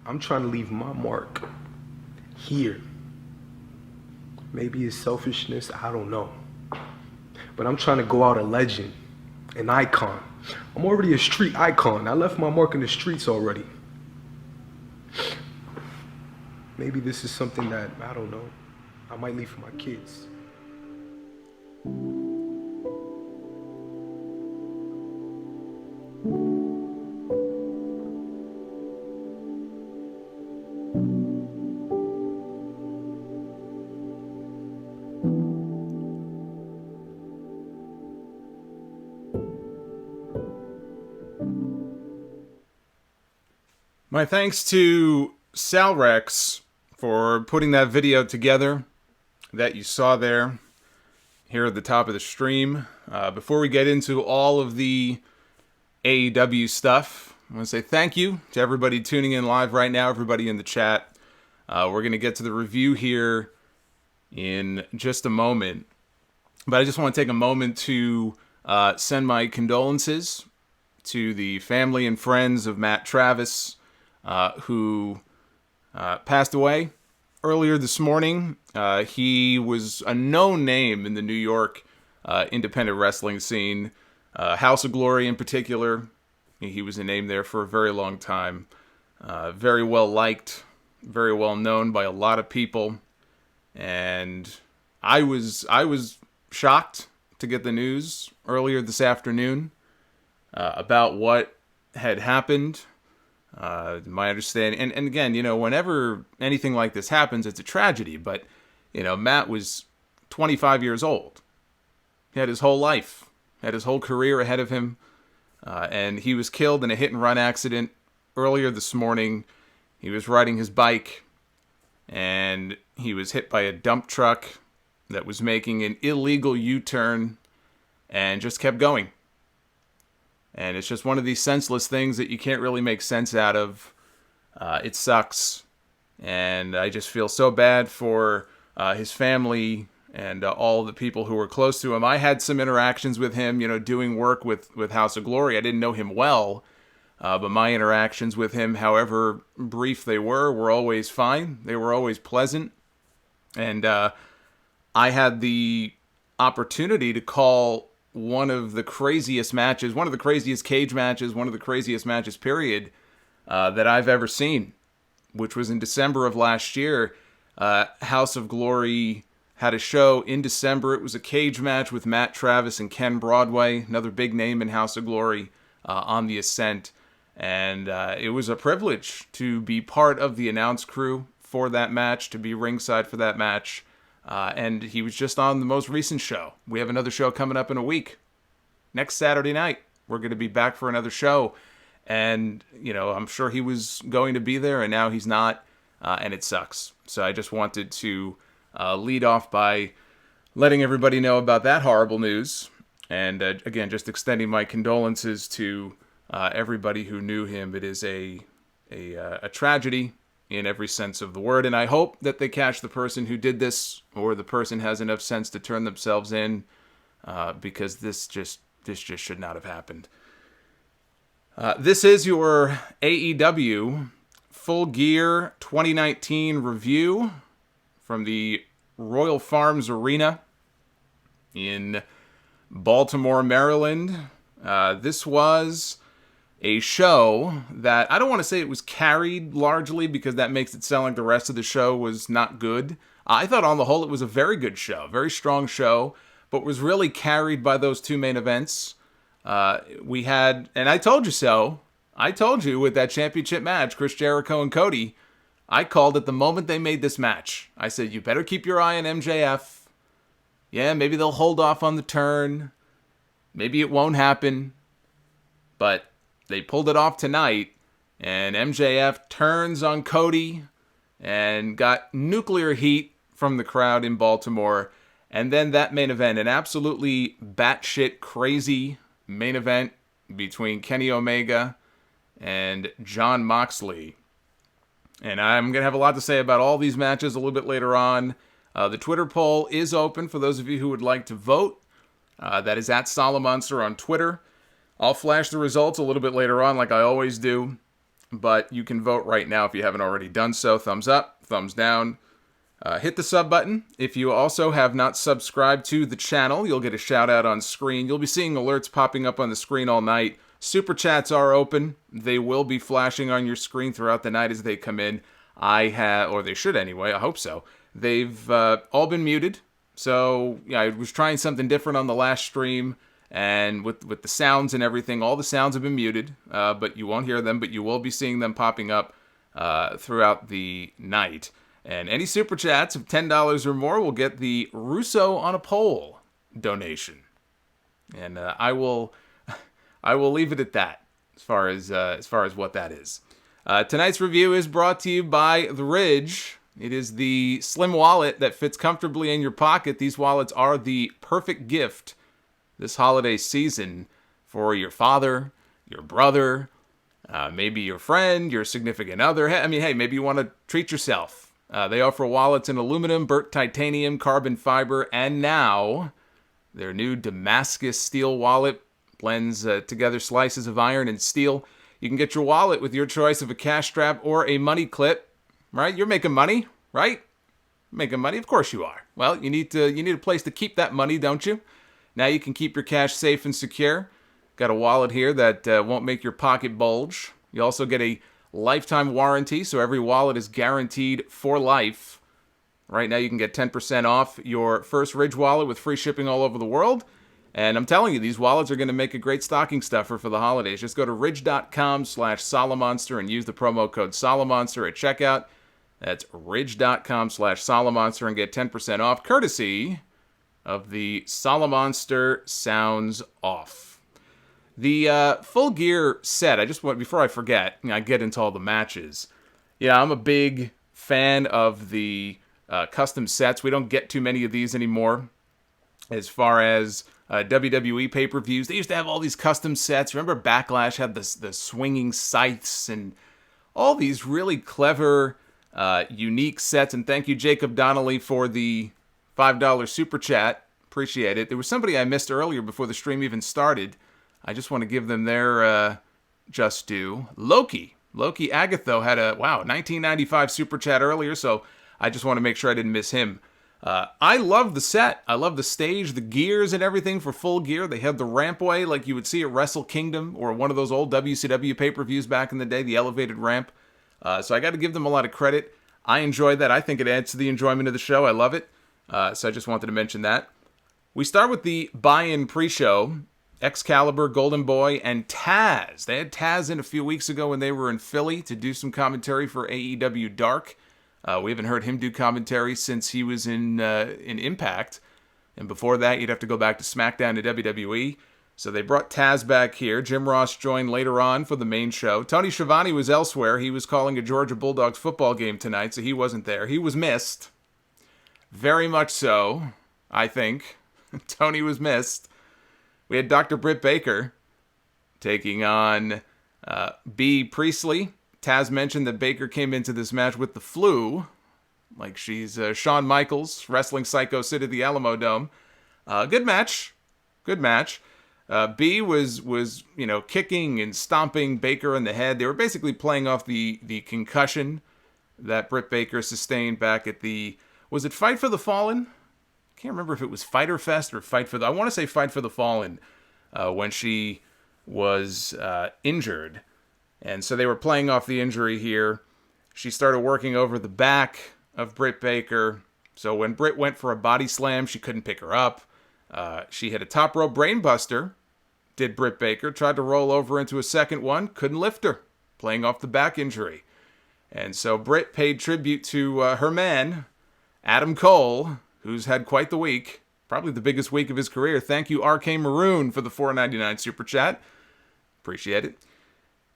I'm trying to leave my mark here. Maybe it's selfishness, I don't know. But I'm trying to go out a legend, an icon. I'm already a street icon. I left my mark in the streets already. Maybe this is something that, I don't know, I might leave for my kids. My thanks to Salrex for putting that video together that you saw there here at the top of the stream. Before we get into all of the AEW stuff, I want to say thank you to everybody tuning in live right now, everybody in the chat. We're going to get to the review here in just a moment. But I just want to take a moment to send my condolences to the family and friends of Matt Travis, who passed away earlier this morning. He was a known name in the New York independent wrestling scene, House of Glory in particular. He was a name there for a very long time. Very well liked, very well known by a lot of people. And I was shocked to get the news earlier this afternoon about what had happened. My understanding, and again, whenever anything like this happens, it's a tragedy, but, Matt was 25 years old. He had his whole life, had his whole career ahead of him, and he was killed in a hit-and-run accident earlier this morning. He was riding his bike, and he was hit by a dump truck that was making an illegal U-turn, and just kept going. And it's just one of these senseless things that you can't really make sense out of. It sucks. And I just feel so bad for his family and all the people who were close to him. I had some interactions with him, doing work with House of Glory. I didn't know him well, but my interactions with him, however brief they were always fine. They were always pleasant. And I had the opportunity to call one of the craziest matches, one of the craziest cage matches, one of the craziest matches, period, that I've ever seen, which was in December of last year. House of Glory had a show in December. It was a cage match with Matt Travis and Ken Broadway, another big name in House of Glory, on the Ascent. And it was a privilege to be part of the announce crew for that match, to be ringside for that match. And he was just on the most recent show. We have another show coming up in a week. Next Saturday night, we're going to be back for another show. And, I'm sure he was going to be there, and now he's not. And it sucks. So I just wanted to lead off by letting everybody know about that horrible news. And, again, just extending my condolences to everybody who knew him. It is a tragedy in every sense of the word, and I hope that they catch the person who did this, or the person has enough sense to turn themselves in, because this just should not have happened. This is your AEW Full Gear 2019 review from the Royal Farms Arena in Baltimore, Maryland. This was a show that I don't want to say it was carried largely, because that makes it sound like the rest of the show was not good. I thought on the whole it was a very good show, very strong show, but was really carried by those two main events. We had, and I told you so, I told you with that championship match, Chris Jericho and Cody, I called it the moment they made this match. I said, you better keep your eye on MJF. Yeah, maybe they'll hold off on the turn. Maybe it won't happen. But they pulled it off tonight, and MJF turns on Cody and got nuclear heat from the crowd in Baltimore. And then that main event, an absolutely batshit crazy main event between Kenny Omega and Jon Moxley. And I'm going to have a lot to say about all these matches a little bit later on. The Twitter poll is open for those of you who would like to vote. That is at Solomonster on Twitter. I'll flash the results a little bit later on, like I always do. but you can vote right now if you haven't already done so. Thumbs up, thumbs down. Hit the sub button. If you also have not subscribed to the channel, you'll get a shout out on screen. You'll be seeing alerts popping up on the screen all night. Super chats are open. They will be flashing on your screen throughout the night as they come in. Or they should anyway, I hope so. They've all been muted. So, yeah, I was trying something different on the last stream, and with the sounds and everything, all the sounds have been muted, but you won't hear them, but you will be seeing them popping up throughout the night. And any super chats of $10 or more will get the Russo on a Pole donation. And I will leave it at that as far as what that is. Tonight's review is brought to you by The Ridge. It is the slim wallet that fits comfortably in your pocket. These wallets are the perfect gift this holiday season for your father, your brother, maybe your friend, your significant other. I mean, hey, maybe you want to treat yourself. They offer wallets in aluminum, burnt titanium, carbon fiber, and now their new Damascus steel wallet blends together slices of iron and steel. You can get your wallet with your choice of a cash strap or a money clip. Right? You're making money, right? Making money? Of course you are. Well, you need a place to keep that money, don't you? Now you can keep your cash safe and secure. Got a wallet here that won't make your pocket bulge. You also get a lifetime warranty, so every wallet is guaranteed for life. Right now you can get 10% off your first Ridge wallet with free shipping all over the world. And I'm telling you, these wallets are going to make a great stocking stuffer for the holidays. Just go to ridge.com/Solomonster and use the promo code Solomonster at checkout. That's ridge.com/Solomonster and get 10% off, courtesy of the Solomonster Sounds Off. The Full Gear set, before I forget, I get into all the matches. Yeah, I'm a big fan of the custom sets. We don't get too many of these anymore. As far as WWE pay-per-views, they used to have all these custom sets. Remember Backlash had the swinging scythes and all these really clever, unique sets. And thank you, Jacob Donnelly, for the $5 super chat. Appreciate it. There was somebody I missed earlier before the stream even started. I just want to give them their just due. Loki Agatho had a 1995 super chat earlier, so I just want to make sure I didn't miss him. I love the set. I love the stage, the gears and everything for Full Gear. They had the rampway like you would see at Wrestle Kingdom or one of those old WCW pay-per-views back in the day, the elevated ramp. So I got to give them a lot of credit. I enjoy that. I think it adds to the enjoyment of the show. I love it. So I just wanted to mention that. We start with the buy-in pre-show. Excalibur, Golden Boy, and Taz. They had Taz in a few weeks ago when they were in Philly to do some commentary for AEW Dark. We haven't heard him do commentary since he was in Impact. And before that, you'd have to go back to SmackDown to WWE. So they brought Taz back here. Jim Ross joined later on for the main show. Tony Schiavone was elsewhere. He was calling a Georgia Bulldogs football game tonight, so he wasn't there. He was missed. Very much so, I think. Tony was missed. We had Dr. Britt Baker taking on B. Priestley. Taz mentioned that Baker came into this match with the flu, like she's Shawn Michaels, wrestling Psycho Sid at the Alamo Dome. Good match. B was kicking and stomping Baker in the head. They were basically playing off the concussion that Britt Baker sustained back at was it Fight for the Fallen? Can't remember if it was Fighter Fest or I want to say Fight for the Fallen when she was injured. And so they were playing off the injury here. She started working over the back of Britt Baker. So when Britt went for a body slam, she couldn't pick her up. She hit a top rope brainbuster, did Britt Baker, tried to roll over into a second one, couldn't lift her, playing off the back injury. And so Britt paid tribute to her man, Adam Cole, who's had quite the week, probably the biggest week of his career. Thank you, RK Maroon, for the $4.99 super chat. Appreciate it.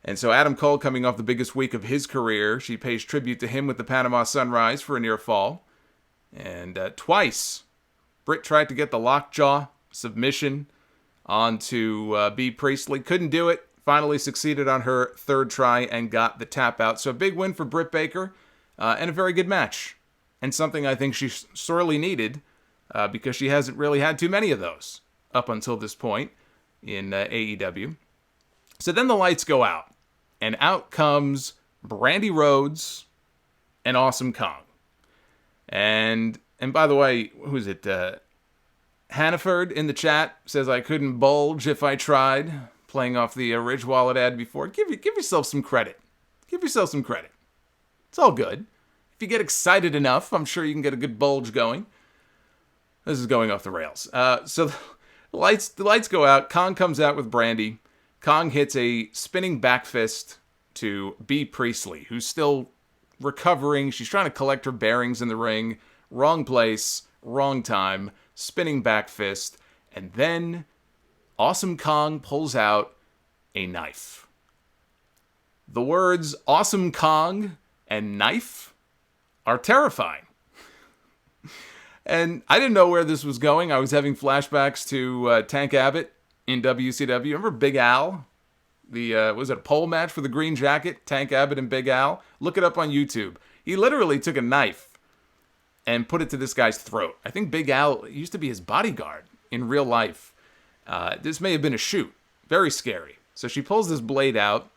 And so Adam Cole, coming off the biggest week of his career, she pays tribute to him with the Panama Sunrise for a near fall. And twice, Britt tried to get the lockjaw submission onto B. Priestley. Couldn't do it. Finally succeeded on her third try and got the tap out. So a big win for Britt Baker and a very good match. And something I think she sorely needed because she hasn't really had too many of those up until this point in AEW. So then the lights go out. and out comes Brandy Rhodes and Awesome Kong. And by the way, who's it? Hannaford in the chat says, I couldn't bulge if I tried, playing off the Ridge Wallet ad before. Give yourself some credit. Give yourself some credit. It's all good. If you get excited enough, I'm sure you can get a good bulge going. This is going off the rails. So the lights go out. Kong comes out with Brandy. Kong hits a spinning back fist to B. Priestley, who's still recovering. She's trying to collect her bearings in the ring. Wrong place, wrong time. Spinning back fist. And then Awesome Kong pulls out a knife. The words Awesome Kong and knife are terrifying. And I didn't know where this was going. I was having flashbacks to Tank Abbott in WCW. Remember Big Al? Was it a pole match for the green jacket? Tank Abbott and Big Al? Look it up on YouTube. He literally took a knife and put it to this guy's throat. I think Big Al used to be his bodyguard in real life. This may have been a shoot. Very scary. So she pulls this blade out,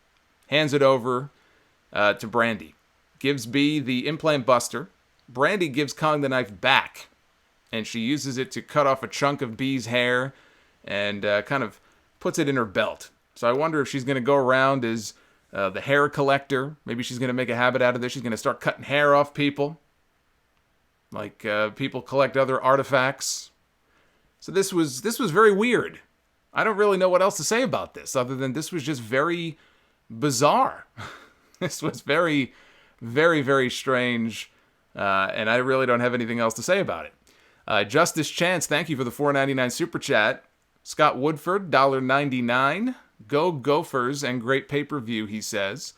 hands it over to Brandy. Gives B the implant buster. Brandy gives Kong the knife back. And she uses it to cut off a chunk of B's hair and kind of puts it in her belt. So I wonder if she's going to go around as the hair collector. Maybe she's going to make a habit out of this. She's going to start cutting hair off people. Like people collect other artifacts. So this was very weird. I don't really know what else to say about this other than this was just very bizarre. This was very, very, very strange. And I really don't have anything else to say about it. Justice Chance, thank you for the $4.99 super chat. Scott Woodford, $1.99. Go Gophers and great pay-per-view, he says.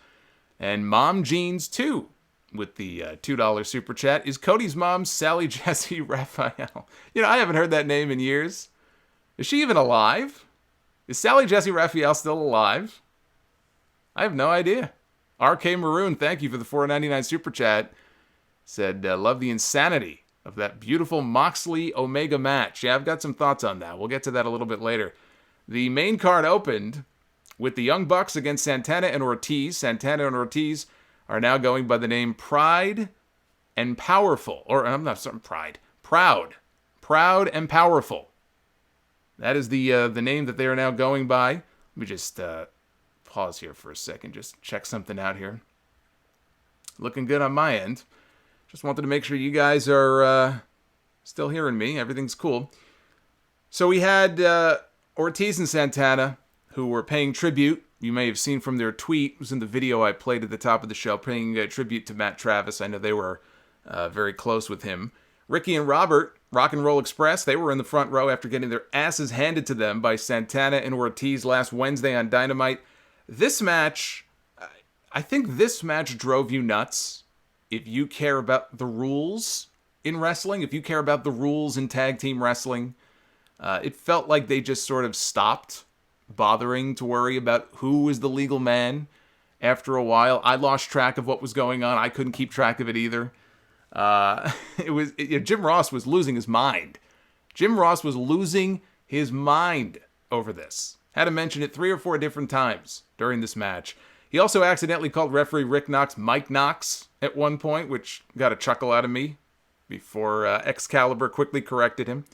And Mom Jeans, too, with the $2 super chat. Is Cody's mom Sally Jesse Raphael? You know, I haven't heard that name in years. Is she even alive? Is Sally Jesse Raphael still alive? I have no idea. RK Maroon, thank you for the $4.99 super chat. Said, love the insanity of that beautiful Moxley Omega match. Yeah, I've got some thoughts on that. We'll get to that a little bit later. The main card opened with the Young Bucks against Santana and Ortiz. Santana and Ortiz are now going by the name Pride and Powerful. Or, I'm not sorry, Pride. Proud. Proud and Powerful. That is the name that they are now going by. Let me just pause here for a second. Just check something out here. Looking good on my end. Just wanted to make sure you guys are still hearing me. Everything's cool. So we had Ortiz and Santana, who were paying tribute. You may have seen from their tweet. It was in the video I played at the top of the show, paying tribute to Matt Travis. I know they were very close with him. Ricky and Robert, Rock and Roll Express, they were in the front row after getting their asses handed to them by Santana and Ortiz last Wednesday on Dynamite. This match, I think this match drove you nuts. If you care about the rules in wrestling, if you care about the rules in tag team wrestling, it felt like they just sort of stopped bothering to worry about who was the legal man after a while. I lost track of what was going on. I couldn't keep track of it either. Jim Ross was losing his mind. Jim Ross was losing his mind over this. Had to mention it 3 or 4 different times during this match. He also accidentally called referee Rick Knox Mike Knox at one point, which got a chuckle out of me before Excalibur quickly corrected him.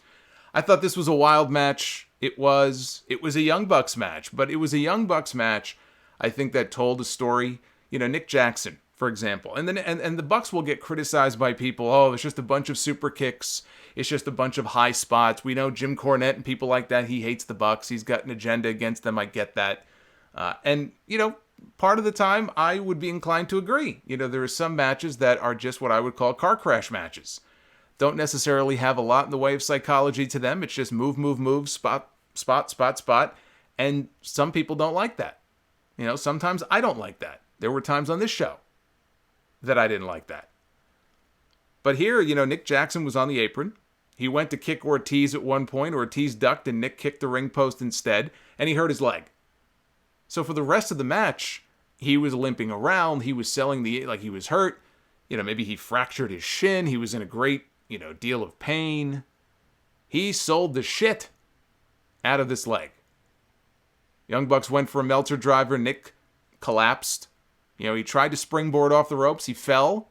I thought this was a wild match. It was a Young Bucks match, but it was a Young Bucks match, I think, that told a story. You know, Nick Jackson, for example. And then and the Bucks will get criticized by people. Oh, it's just a bunch of super kicks. It's just a bunch of high spots. We know Jim Cornette and people like that. He hates the Bucks. He's got an agenda against them. I get that. And, you know, part of the time, I would be inclined to agree. You know, there are some matches that are just what I would call car crash matches. Don't necessarily have a lot in the way of psychology to them. It's just move, move, move, spot, spot, spot, spot. And some people don't like that. You know, sometimes I don't like that. There were times on this show that I didn't like that. But here, you know, Nick Jackson was on the apron. He went to kick Ortiz at one point. Ortiz ducked and Nick kicked the ring post instead. And he hurt his leg. So for the rest of the match, he was limping around. He was selling like he was hurt. You know, maybe he fractured his shin. He was in a great, you know, deal of pain. He sold the shit out of this leg. Young Bucks went for a Meltzer driver. Nick collapsed. You know, he tried to springboard off the ropes. He fell.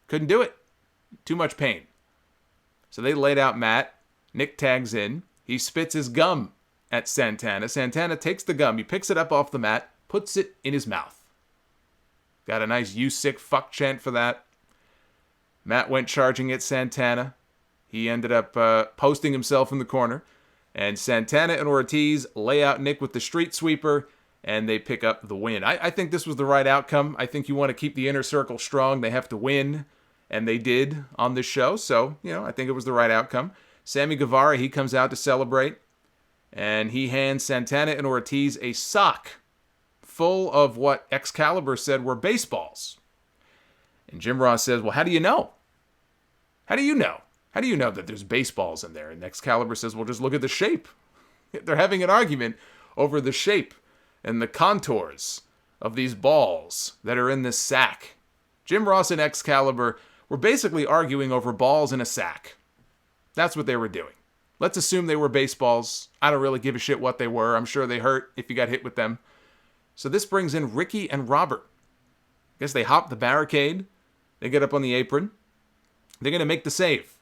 Couldn't do it. Too much pain. So they laid out Matt. Nick tags in. He spits his gum at Santana. Santana takes the gum. He picks it up off the mat, puts it in his mouth. Got a nice "you sick fuck" chant for that. Matt went charging at Santana. He ended up posting himself in the corner. And Santana and Ortiz lay out Nick with the street sweeper, and they pick up the win. I think this was the right outcome. I think you want to keep the inner circle strong. They have to win, and they did on this show. So, you know, I think it was the right outcome. Sammy Guevara, he comes out to celebrate, and he hands Santana and Ortiz a sock full of what Excalibur said were baseballs. And Jim Ross says, well, how do you know? How do you know? How do you know that there's baseballs in there? And Excalibur says, well, just look at the shape. They're having an argument over the shape and the contours of these balls that are in this sack. Jim Ross and Excalibur were basically arguing over balls in a sack. That's what they were doing. Let's assume they were baseballs. I don't really give a shit what they were. I'm sure they hurt if you got hit with them. So this brings in Ricky and Robert. I guess they hop the barricade. They get up on the apron. They're going to make the save.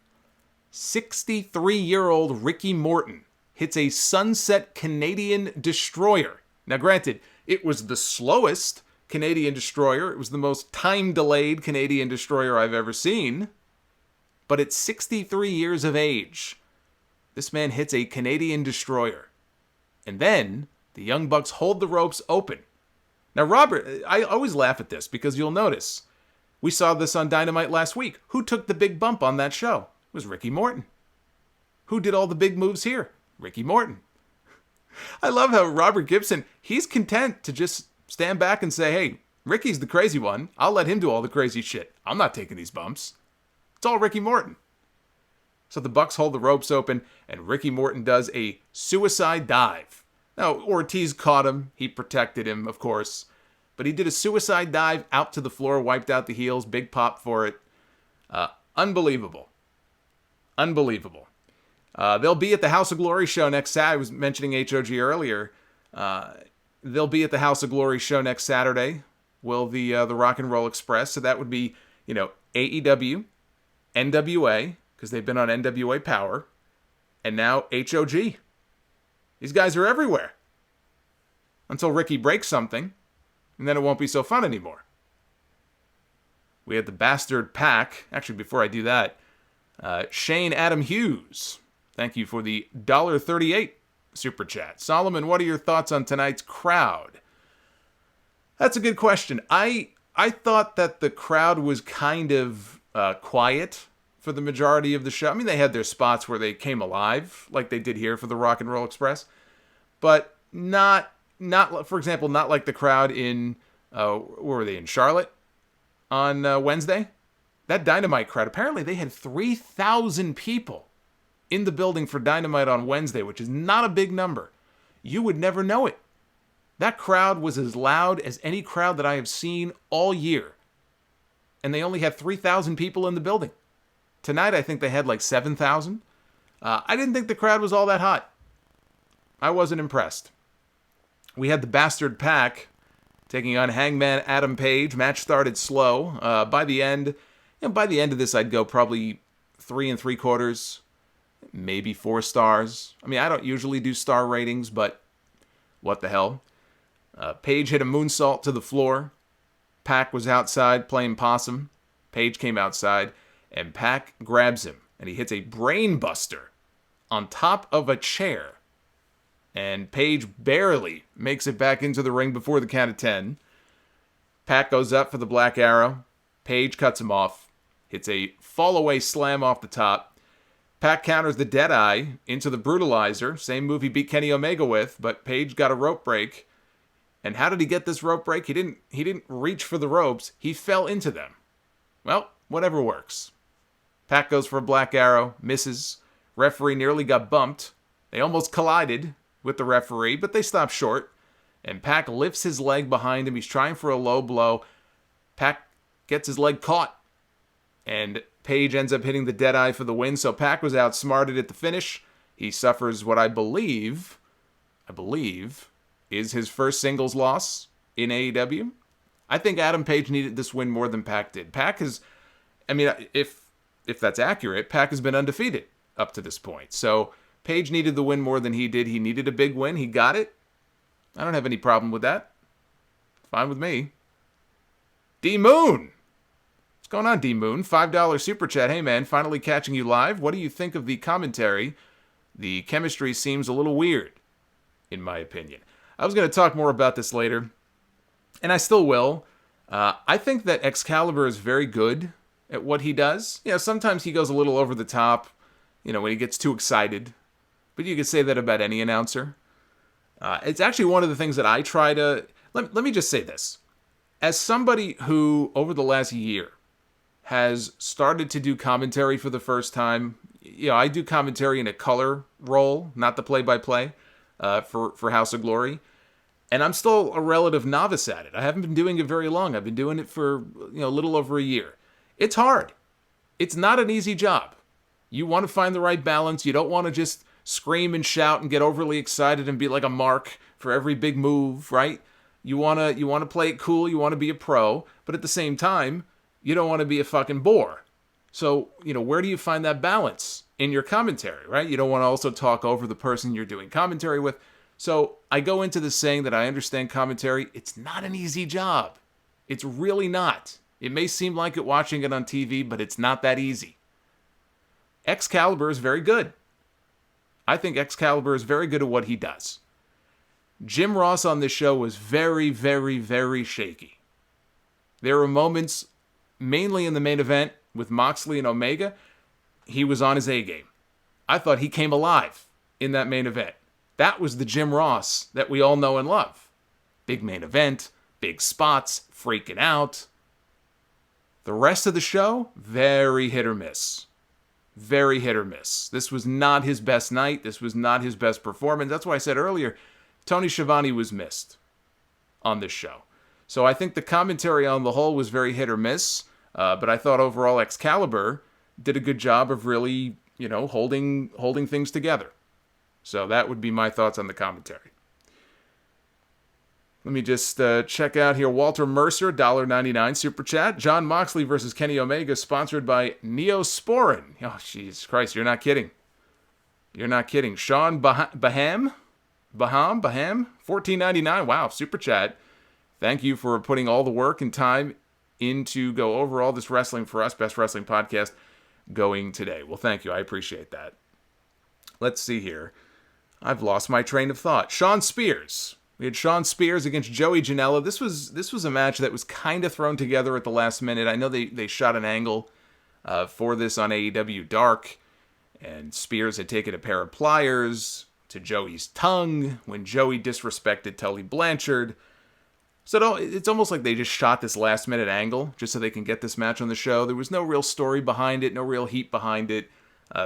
63-year-old Ricky Morton hits a Sunset Canadian Destroyer. Now, granted, it was the slowest Canadian Destroyer. It was the most time-delayed Canadian Destroyer I've ever seen. But at 63 years of age, this man hits a Canadian Destroyer. And then the Young Bucks hold the ropes open. Now, Robert, I always laugh at this because you'll notice, we saw this on Dynamite last week. Who took the big bump on that show? It was Ricky Morton. Who did all the big moves here? Ricky Morton. I love how Robert Gibson, he's content to just stand back and say, hey, Ricky's the crazy one. I'll let him do all the crazy shit. I'm not taking these bumps. It's all Ricky Morton. So the Bucks hold the ropes open, and Ricky Morton does a suicide dive. Now, Ortiz caught him. He protected him, of course. But he did a suicide dive out to the floor, wiped out the heels, big pop for it. Unbelievable. Unbelievable. They'll be at the House of Glory show next Saturday. I was mentioning HOG earlier. They'll be at the House of Glory show next Saturday. Will the Rock and Roll Express. So that would be, you know, AEW, NWA, because they've been on NWA Power, and now HOG. These guys are everywhere. Until Ricky breaks something, and then it won't be so fun anymore. We had the Bastard Pack. Actually, before I do that, Shane Adam Hughes, thank you for the $1.38 super chat. Solomon, what are your thoughts on tonight's crowd? That's a good question. I thought that the crowd was kind of quiet for the majority of the show. I mean, they had their spots where they came alive, like they did here for the Rock and Roll Express, but not for example, not like the crowd in where were they, in Charlotte on Wednesday? That Dynamite crowd, apparently they had 3,000 people in the building for Dynamite on Wednesday, which is not a big number. You would never know it. That crowd was as loud as any crowd that I have seen all year. And they only had 3,000 people in the building. Tonight, I think they had like 7,000. I didn't think the crowd was all that hot. I wasn't impressed. We had the Bastard Pack taking on Hangman Adam Page. Match started slow. By the end of this, I'd go probably 3 3/4, maybe 4 stars. I mean, I don't usually do star ratings, but what the hell. Page hit a moonsault to the floor. Pac was outside playing possum. Page came outside, and Pac grabs him, and he hits a brain buster on top of a chair. And Page barely makes it back into the ring before the count of 10. Pac goes up for the Black Arrow. Page cuts him off. Hits a fall-away slam off the top. Pac counters the Deadeye into the Brutalizer. Same move he beat Kenny Omega with, but Page got a rope break. And how did he get this rope break? He didn't reach for the ropes. He fell into them. Well, whatever works. Pac goes for a Black Arrow, misses. Referee nearly got bumped. They almost collided with the referee, but they stopped short. And Pac lifts his leg behind him. He's trying for a low blow. Pac gets his leg caught. And Page ends up hitting the Deadeye for the win. So Pac was outsmarted at the finish. He suffers what I believe is his first singles loss in AEW. I think Adam Page needed this win more than Pac did. Pac has, I mean, if that's accurate, Pac has been undefeated up to this point. So Page needed the win more than he did. He needed a big win. He got it. I don't have any problem with that. Fine with me. D-Moon. What's going on, D-Moon? $5 super chat. Hey, man, finally catching you live. What do you think of the commentary? The chemistry seems a little weird, in my opinion. I was going to talk more about this later, and I still will. I think that Excalibur is very good at what he does. You know, sometimes he goes a little over the top, you know, when he gets too excited. But you could say that about any announcer. It's actually one of the things that I try to... Let me just say this. As somebody who, over the last year, has started to do commentary for the first time, you know, I do commentary in a color role, not the play-by-play, for House of Glory. And I'm still a relative novice at it. I haven't been doing it very long. I've been doing it for, you know, a little over a year. It's hard. It's not an easy job. You want to find the right balance. You don't want to just scream and shout and get overly excited and be like a mark for every big move, right? You want to play it cool. You want to be a pro. But at the same time, you don't want to be a fucking bore. So, you know, where do you find that balance in your commentary, right? You don't want to also talk over the person you're doing commentary with. So I go into this saying that I understand commentary. It's not an easy job. It's really not. It may seem like it watching it on TV, but it's not that easy. Excalibur is very good. I think Excalibur is very good at what he does. Jim Ross on this show was very, very, very shaky. There were moments, mainly in the main event with Moxley and Omega, he was on his A game. I thought he came alive in that main event. That was the Jim Ross that we all know and love. Big main event, big spots, freaking out. The rest of the show, very hit or miss. Very hit or miss. This was not his best night. This was not his best performance. That's why I said earlier, Tony Schiavone was missed on this show. So I think the commentary on the whole was very hit or miss. But I thought overall Excalibur did a good job of really, you know, holding things together. So that would be my thoughts on the commentary. Let me just check out here. Walter Mercer, $1.99 super chat. Jon Moxley versus Kenny Omega, sponsored by Neosporin. Oh, Jesus Christ, you're not kidding. You're not kidding. Shawn Baham, $14.99. Wow, super chat. Thank you for putting all the work and time in to go over all this wrestling for us. Best wrestling podcast going today. Well, thank you. I appreciate that. Let's see here. I've lost my train of thought. Shawn Spears. We had Shawn Spears against Joey Janela. This was a match that was kind of thrown together at the last minute. I know they shot an angle for this on AEW Dark, and Spears had taken a pair of pliers to Joey's tongue when Joey disrespected Tully Blanchard. So it's almost like they just shot this last-minute angle just so they can get this match on the show. There was no real story behind it, no real heat behind it.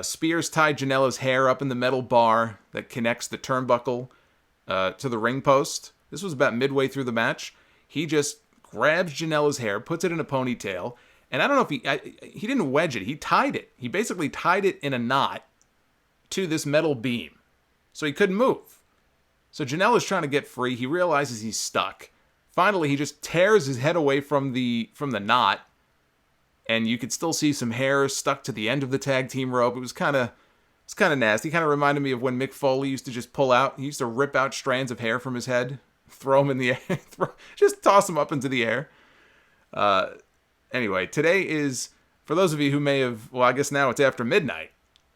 Spears tied Janela's hair up in the metal bar that connects the turnbuckle to the ring post. This was about midway through the match. He just grabs Janela's hair, puts it in a ponytail, and I don't know if he didn't wedge it. He tied it. He basically tied it in a knot to this metal beam, so he couldn't move. So Janela's trying to get free. He realizes he's stuck. Finally, he just tears his head away from the knot, and you could still see some hair stuck to the end of the tag team rope. It was kind of nasty. Kind of reminded me of when Mick Foley used to just pull out. He used to rip out strands of hair from his head, throw them in the air, just toss them up into the air. Anyway, today is, for those of you who may have, well, I guess now it's after midnight.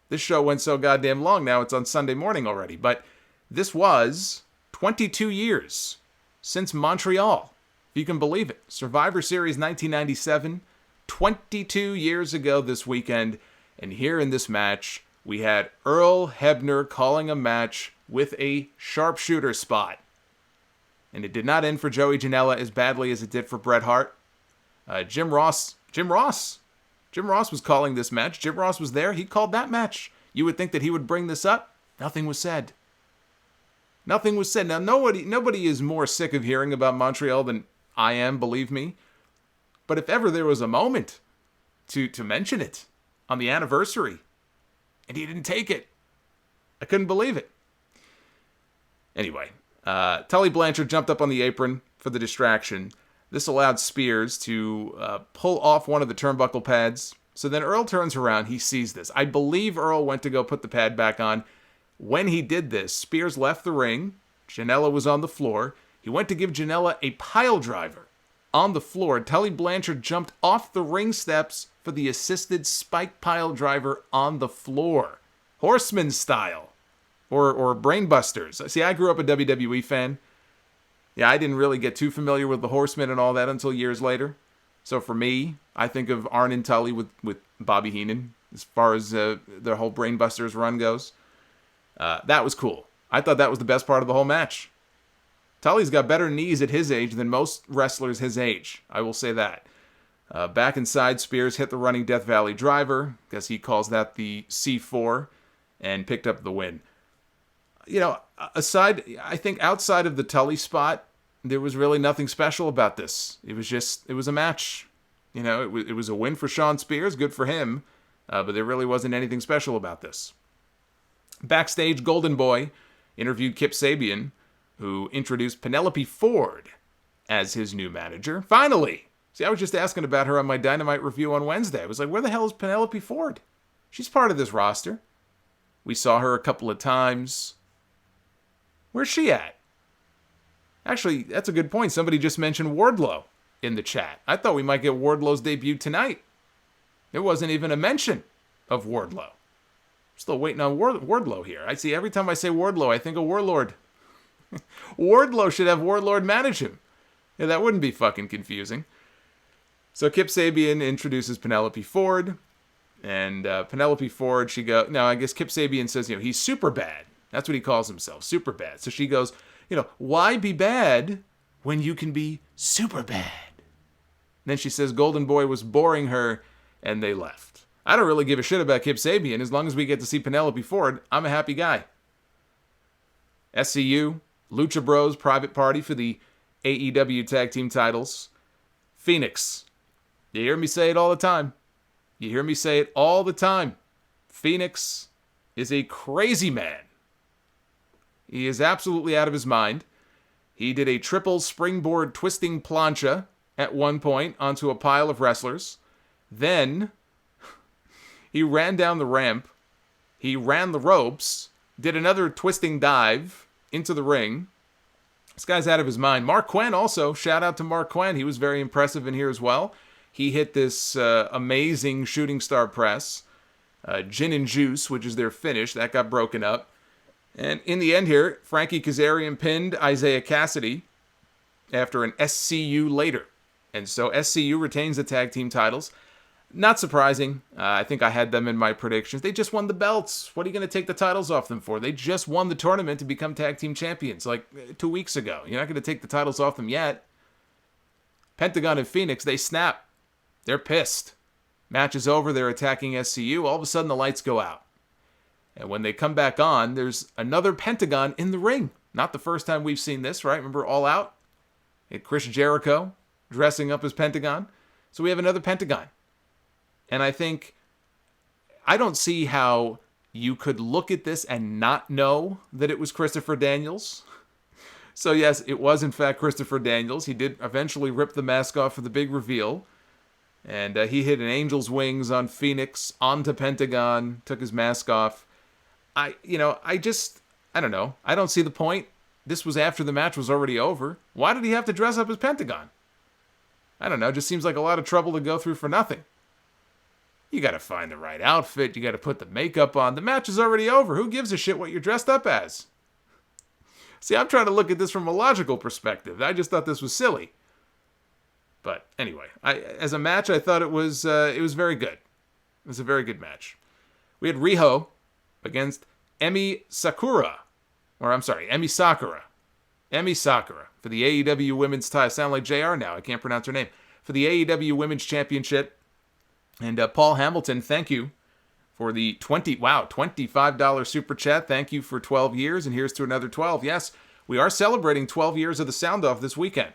This show went so goddamn long now, it's on Sunday morning already. But this was 22 years since Montreal, if you can believe it. Survivor Series 1997, 22 years ago this weekend. And here in this match, we had Earl Hebner calling a match with a sharpshooter spot. And it did not end for Joey Janela as badly as it did for Bret Hart. Jim Ross was calling this match. Jim Ross was there. He called that match. You would think that he would bring this up. Nothing was said. Nothing was said. Now, nobody is more sick of hearing about Montreal than I am, believe me. But if ever there was a moment to mention it on the anniversary, and he didn't take it, I couldn't believe it. Anyway, Tully Blanchard jumped up on the apron, for the distraction. This allowed Spears to pull off one of the turnbuckle pads. So then Earl turns around. He sees this. I believe Earl went to go put the pad back on. When he did this, Spears left the ring. Janela was on the floor. He went to give Janela a pile driver on the floor. Tully Blanchard jumped off the ring steps for the assisted spike pile driver on the floor. Horseman style. Or Brainbusters. See, I grew up a WWE fan. Yeah, I didn't really get too familiar with the Horsemen and all that until years later. So for me, I think of Arn and Tully with Bobby Heenan as far as their whole Brainbusters run goes. That was cool. I thought that was the best part of the whole match. Tully's got better knees at his age than most wrestlers his age. I will say that. Back inside, Spears hit the running Death Valley driver, because he calls that the C4, and picked up the win. You know, I think outside of the Tully spot, there was really nothing special about this. It was a match. You know, it was a win for Shawn Spears, good for him, but there really wasn't anything special about this. Backstage, Golden Boy interviewed Kip Sabian, who introduced Penelope Ford as his new manager. Finally! See, I was just asking about her on my Dynamite review on Wednesday. I was like, where the hell is Penelope Ford? She's part of this roster. We saw her a couple of times. Where's she at? Actually, that's a good point. Somebody just mentioned Wardlow in the chat. I thought we might get Wardlow's debut tonight. There wasn't even a mention of Wardlow. Still waiting on Wardlow here. I see every time I say Wardlow, I think of Warlord. Wardlow should have Warlord manage him. Yeah, that wouldn't be fucking confusing. So Kip Sabian introduces Penelope Ford. And Penelope Ford, I guess Kip Sabian says, he's super bad. That's what he calls himself, super bad. So she goes, why be bad when you can be super bad? And then she says Golden Boy was boring her, and they left. I don't really give a shit about Kip Sabian. As long as we get to see Penelope Ford, I'm a happy guy. SCU, Lucha Bros, private party for the AEW Tag Team titles. Phoenix. You hear me say it all the time. Phoenix is a crazy man. He is absolutely out of his mind. He did a triple springboard twisting plancha at one point onto a pile of wrestlers. Then he ran down the ramp. He ran the ropes. Did another twisting dive into the ring. This guy's out of his mind. Mark Quinn also. Shout out to Mark Quinn. He was very impressive in here as well. He hit this amazing shooting star press. Gin and Juice, which is their finish. That got broken up. And in the end here, Frankie Kazarian pinned Isaiah Cassidy after an SCU later. And so SCU retains the tag team titles. Not surprising. I think I had them in my predictions. They just won the belts. What are you going to take the titles off them for? They just won the tournament to become tag team champions like 2 weeks ago. You're not going to take the titles off them yet. Pentagon and Phoenix, they snap. They're pissed. Match is over. They're attacking SCU. All of a sudden, the lights go out. And when they come back on, there's another Pentagon in the ring. Not the first time we've seen this, right? Remember All Out? Chris Jericho dressing up as Pentagon. So we have another Pentagon. And I don't see how you could look at this and not know that it was Christopher Daniels. So yes, it was in fact Christopher Daniels. He did eventually rip the mask off for the big reveal. And he hit an angel's wings on Phoenix, onto Pentagon, took his mask off. I don't know. I don't see the point. This was after the match was already over. Why did he have to dress up as Pentagon? I don't know. It just seems like a lot of trouble to go through for nothing. You got to find the right outfit. You got to put the makeup on. The match is already over. Who gives a shit what you're dressed up as? See, I'm trying to look at this from a logical perspective. I just thought this was silly. But anyway, as a match, I thought it was very good. It was a very good match. We had Riho against Emi Sakura. Emi Sakura. Emi Sakura for the AEW Women's title. I sound like JR now. I can't pronounce her name. For the AEW Women's Championship. And Paul Hamilton, thank you for the $25 super chat. Thank you for 12 years, and here's to another 12. Yes, we are celebrating 12 years of the Sound Off this weekend.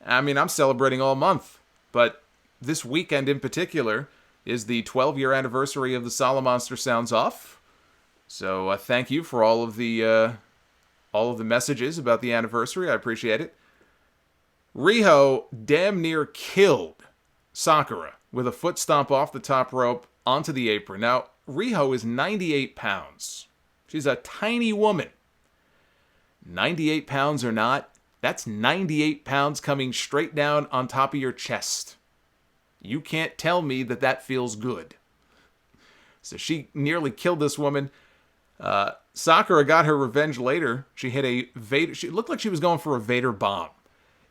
I mean, I'm celebrating all month, but this weekend in particular is the 12-year anniversary of the Solomonster Sounds Off. So thank you for all of the messages about the anniversary. I appreciate it. Riho damn near killed Sakura with a foot stomp off the top rope onto the apron. Now, Riho is 98 pounds. She's a tiny woman. 98 pounds or not, that's 98 pounds coming straight down on top of your chest. You can't tell me that that feels good. So she nearly killed this woman. Sakura got her revenge later. She hit a Vader. She looked like she was going for a Vader bomb.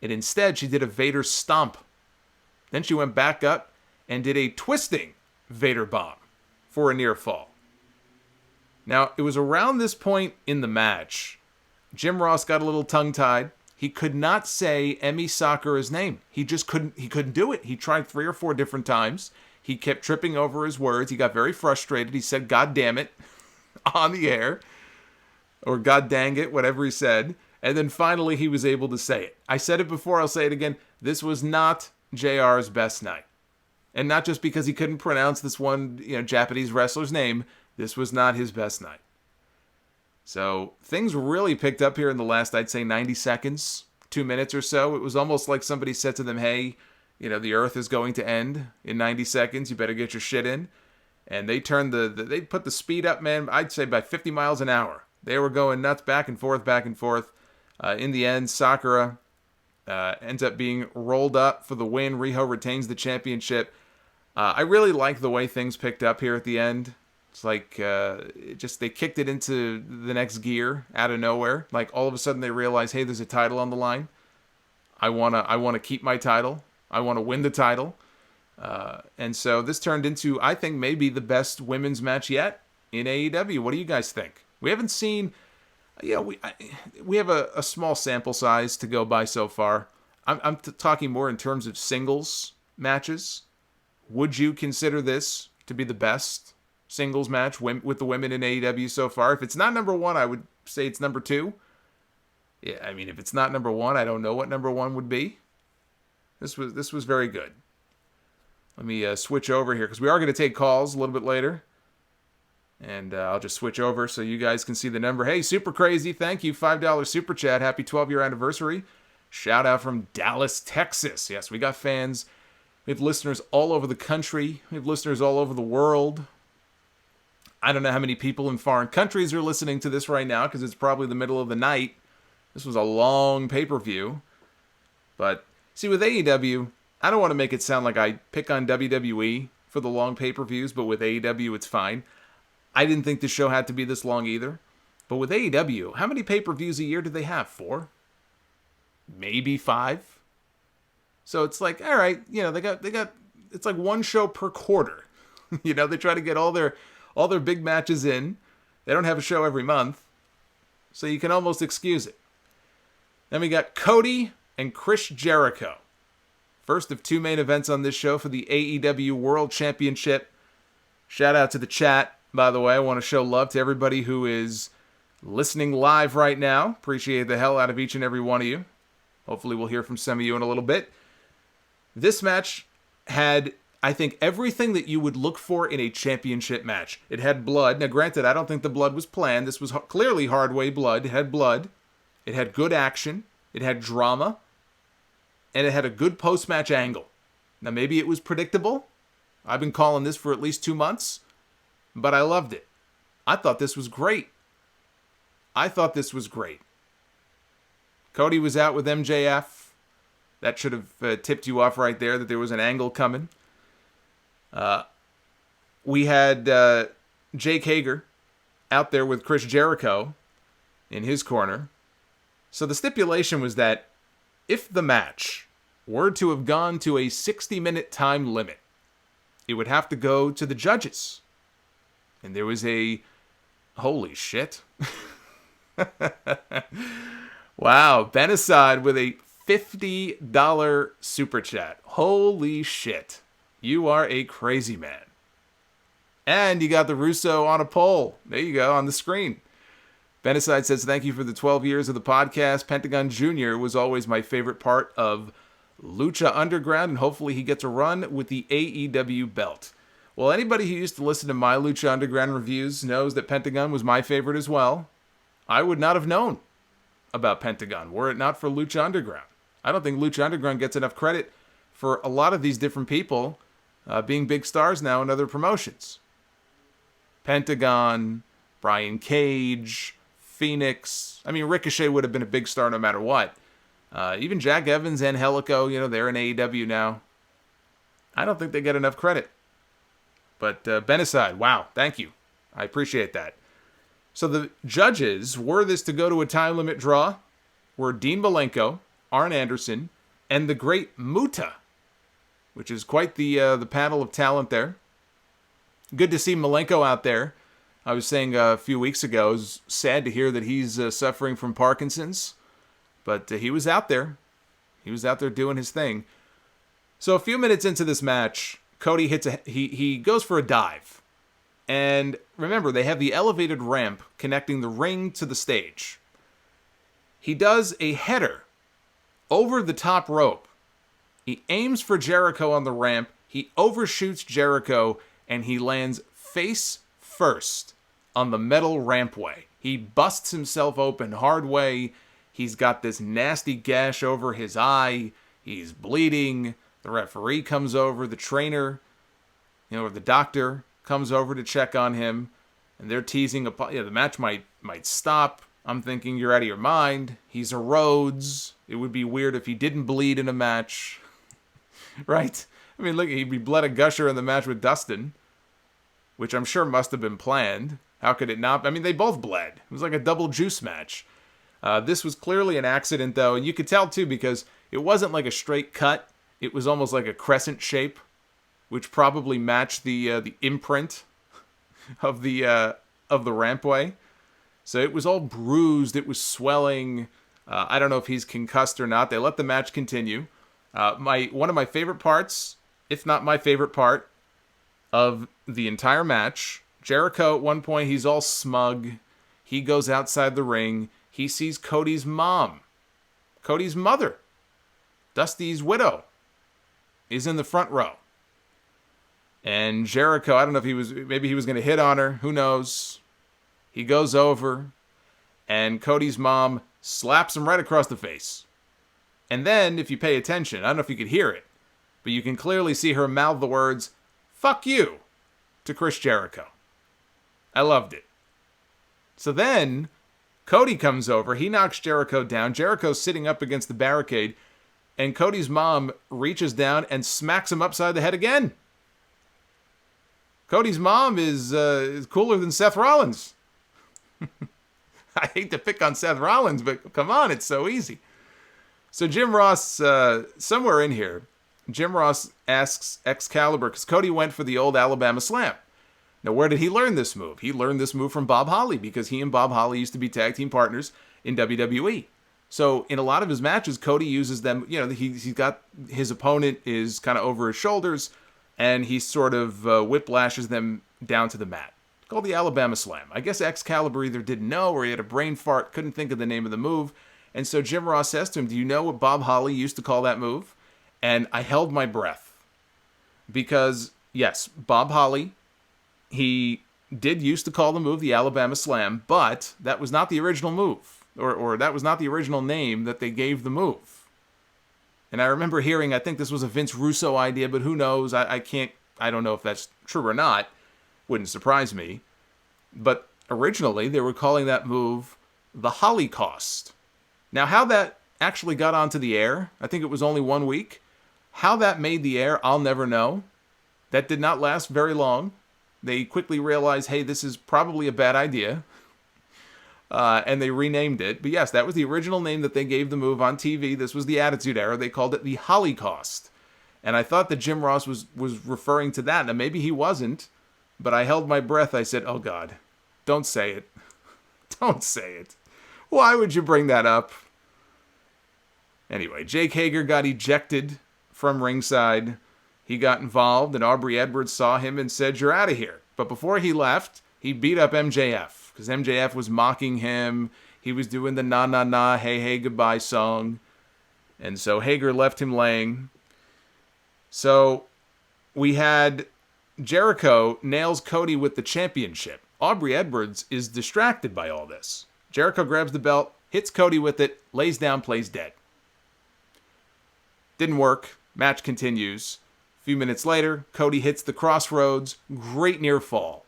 And instead, she did a Vader stomp. Then she went back up and did a twisting Vader bomb for a near fall. Now, it was around this point in the match, Jim Ross got a little tongue-tied. He could not say Emi Sakura's name. He just couldn't do it. He tried 3 or 4 different times. He kept tripping over his words. He got very frustrated. He said, "God damn it," on the air. Or "God dang it," whatever he said. And then finally he was able to say it. I said it before, I'll say it again. This was not JR's best night. And not just because he couldn't pronounce this one, Japanese wrestler's name. This was not his best night. So things really picked up here in the last, I'd say, 90 seconds, 2 minutes or so. It was almost like somebody said to them, hey, the earth is going to end in 90 seconds. You better get your shit in. And they turned they put the speed up, man, I'd say by 50 miles an hour. They were going nuts back and forth, back and forth. In the end, Sakura ends up being rolled up for the win. Riho retains the championship. I really like the way things picked up here at the end. It's like they kicked it into the next gear out of nowhere. Like all of a sudden they realize, hey, there's a title on the line. I wanna keep my title. I want to win the title. And so this turned into, I think, maybe the best women's match yet in AEW. What do you guys think? We haven't seen, we have a small sample size to go by so far. I'm talking more in terms of singles matches. Would you consider this to be the best singles match with the women in AEW so far? If it's not number 1, I would say it's number 2. Yeah, I mean, if it's not number 1, I don't know what number 1 would be. This was very good. Let me switch over here, because we are going to take calls a little bit later. And I'll just switch over so you guys can see the number. Hey, Super Crazy, thank you. $5 Super Chat. Happy 12-year anniversary. Shout out from Dallas, Texas. Yes, we got fans. We have listeners all over the country. We have listeners all over the world. I don't know how many people in foreign countries are listening to this right now, because it's probably the middle of the night. This was a long pay-per-view. But, see, with AEW, I don't want to make it sound like I pick on WWE for the long pay-per-views, but with AEW, it's fine. I didn't think the show had to be this long either. But with AEW, how many pay-per-views a year do they have? 4? Maybe 5? So it's like, all right, they got it's like one show per quarter. They try to get all their big matches in. They don't have a show every month. So you can almost excuse it. Then we got Cody and Chris Jericho. First of 2 main events on this show for the AEW World Championship. Shout out to the chat. By the way, I want to show love to everybody who is listening live right now. Appreciate the hell out of each and every one of you. Hopefully we'll hear from some of you in a little bit. This match had, I think, everything that you would look for in a championship match. It had blood. Now, granted, I don't think the blood was planned. This was clearly hard-way blood. It had blood. It had good action. It had drama. And it had a good post-match angle. Now, maybe it was predictable. I've been calling this for at least 2 months. But I loved it. I thought this was great. Cody was out with MJF. That should have tipped you off right there that there was an angle coming. We had Jake Hager out there with Chris Jericho in his corner. So the stipulation was that if the match were to have gone to a 60-minute time limit, it would have to go to the judges. And there was a... Holy shit. Wow. Ben Assad with a $50 super chat. Holy shit. You are a crazy man. And you got the Russo on a poll. There you go, on the screen. Ben Assad says, thank you for the 12 years of the podcast. Pentagon Jr. was always my favorite part of Lucha Underground, and hopefully he gets a run with the AEW belt. Well, anybody who used to listen to my Lucha Underground reviews knows that Pentagon was my favorite as well. I would not have known about Pentagon were it not for Lucha Underground. I don't think Lucha Underground gets enough credit for a lot of these different people being big stars now in other promotions. Pentagon, Brian Cage, Phoenix. I mean, Ricochet would have been a big star no matter what. Even Jack Evans, Angelico, they're in AEW now. I don't think they get enough credit. But Benicide, wow, thank you. I appreciate that. So the judges, were this to go to a time limit draw, were Dean Malenko, Arn Anderson, and the great Muta, which is quite the panel of talent there. Good to see Malenko out there. I was saying a few weeks ago, it was sad to hear that he's suffering from Parkinson's, but he was out there. He was out there doing his thing. So a few minutes into this match, Cody he goes for a dive. And remember, they have the elevated ramp connecting the ring to the stage. He does a header over the top rope. He aims for Jericho on the ramp. He overshoots Jericho, and he lands face first on the metal rampway. He busts himself open hard way. He's got this nasty gash over his eye. He's bleeding. The referee comes over. The trainer, or the doctor, comes over to check on him. And they're teasing, the match might stop. I'm thinking, you're out of your mind. He's a Rhodes. It would be weird if he didn't bleed in a match. Right? I mean, look, he bled a gusher in the match with Dustin, which I'm sure must have been planned. How could it not? I mean, they both bled. It was like a double juice match. This was clearly an accident, though, and you could tell, too, because it wasn't like a straight cut. It was almost like a crescent shape, which probably matched the imprint of the rampway. So it was all bruised. It was swelling. I don't know if he's concussed or not. They let the match continue. One of my favorite parts, if not my favorite part, of the entire match, Jericho at one point, he's all smug. He goes outside the ring. He sees Cody's mom. Cody's mother. Dusty's widow is in the front row. And Jericho, I don't know if maybe he was going to hit on her. Who knows? He goes over, and Cody's mom slaps him right across the face. And then, if you pay attention, I don't know if you could hear it, but you can clearly see her mouth the words, "Fuck you," to Chris Jericho. I loved it. So then, Cody comes over. He knocks Jericho down. Jericho's sitting up against the barricade, and Cody's mom reaches down and smacks him upside the head again. Cody's mom is cooler than Seth Rollins. I hate to pick on Seth Rollins, but come on, it's so easy. So Jim Ross, somewhere in here, Jim Ross asks Excalibur, because Cody went for the old Alabama Slam. Now, where did he learn this move? He learned this move from Bob Holly, because he and Bob Holly used to be tag team partners in WWE. So in a lot of his matches, Cody uses them, he's got, his opponent is kind of over his shoulders, and he sort of whiplashes them down to the mat. It's called the Alabama Slam. I guess Excalibur either didn't know or he had a brain fart, couldn't think of the name of the move. And so Jim Ross says to him, do you know what Bob Holly used to call that move? And I held my breath. Because, yes, Bob Holly, he did used to call the move the Alabama Slam, but that was not the original move. Or that was not the original name that they gave the move. And I remember hearing, I think this was a Vince Russo idea, but who knows? I don't know if that's true or not. Wouldn't surprise me. But originally, they were calling that move the Holocaust. Now, how that actually got onto the air, I think it was only 1 week. How that made the air, I'll never know. That did not last very long. They quickly realized, hey, this is probably a bad idea. And they renamed it. But yes, that was the original name that they gave the move on TV. This was the Attitude Era. They called it the Holocaust. And I thought that Jim Ross was referring to that. Now, maybe he wasn't. But I held my breath. I said, oh, God, don't say it. Don't say it. Why would you bring that up? Anyway, Jake Hager got ejected from ringside. He got involved, and Aubrey Edwards saw him and said, you're out of here. But before he left, he beat up MJF, because MJF was mocking him. He was doing the na na na, hey hey goodbye song. And so Hager left him laying. So we had Jericho nails Cody with the championship. Aubrey Edwards is distracted by all this. Jericho grabs the belt, hits Cody with it, lays down, plays dead. Didn't work. Match continues. A few minutes later, Cody hits the crossroads. Great near fall.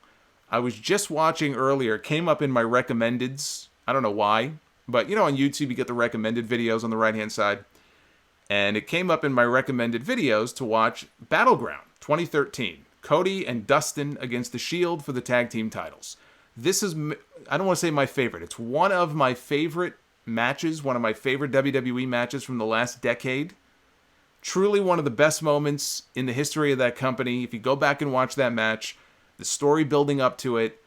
I was just watching earlier. Came up in my recommendeds. I don't know why. But, on YouTube, you get the recommended videos on the right-hand side. And it came up in my recommended videos to watch Battleground 2013. Cody and Dustin against The Shield for the tag team titles. This is, I don't want to say my favorite. It's one of my favorite matches, one of my favorite WWE matches from the last decade. Truly one of the best moments in the history of that company. If you go back and watch that match, the story building up to it,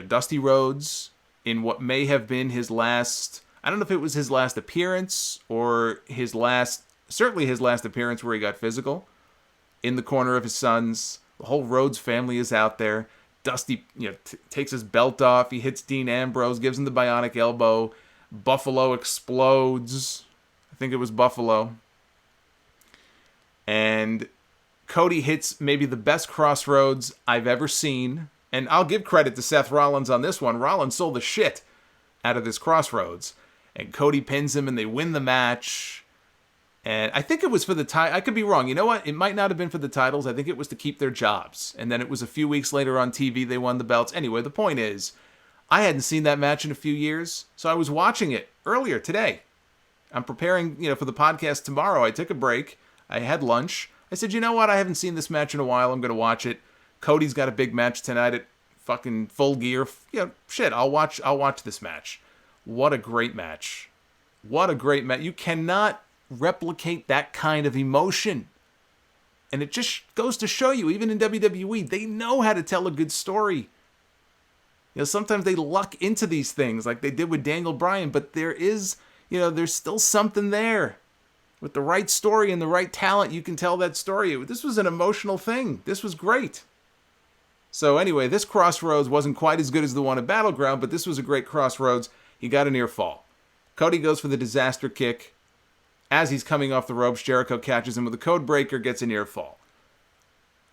Dusty Rhodes in what may have been his last, I don't know if it was his last appearance or certainly his last appearance where he got physical, in the corner of his sons. The whole Rhodes family is out there. Dusty, takes his belt off. He hits Dean Ambrose, gives him the bionic elbow. Buffalo explodes. I think it was Buffalo. And Cody hits maybe the best crossroads I've ever seen. And I'll give credit to Seth Rollins on this one. Rollins sold the shit out of this crossroads. And Cody pins him and they win the match. And I think it was for the title. I could be wrong. You know what? It might not have been for the titles. I think it was to keep their jobs. And then it was a few weeks later on TV, they won the belts. Anyway, the point is, I hadn't seen that match in a few years. So I was watching it earlier today. I'm preparing, for the podcast tomorrow. I took a break. I had lunch. I said, you know what? I haven't seen this match in a while. I'm going to watch it. Cody's got a big match tonight at fucking Full Gear. I'll watch this match. What a great match. What a great match. You cannot replicate that kind of emotion. And it just goes to show you, even in WWE, they know how to tell a good story. Sometimes they luck into these things like they did with Daniel Bryan, but there is, there's still something there. With the right story and the right talent, you can tell that story. This was an emotional thing. This was great. So anyway, this crossroads wasn't quite as good as the one at Battleground, but this was a great crossroads. He got a near fall. Cody goes for the disaster kick. As he's coming off the ropes, Jericho catches him with a code breaker, gets a near fall.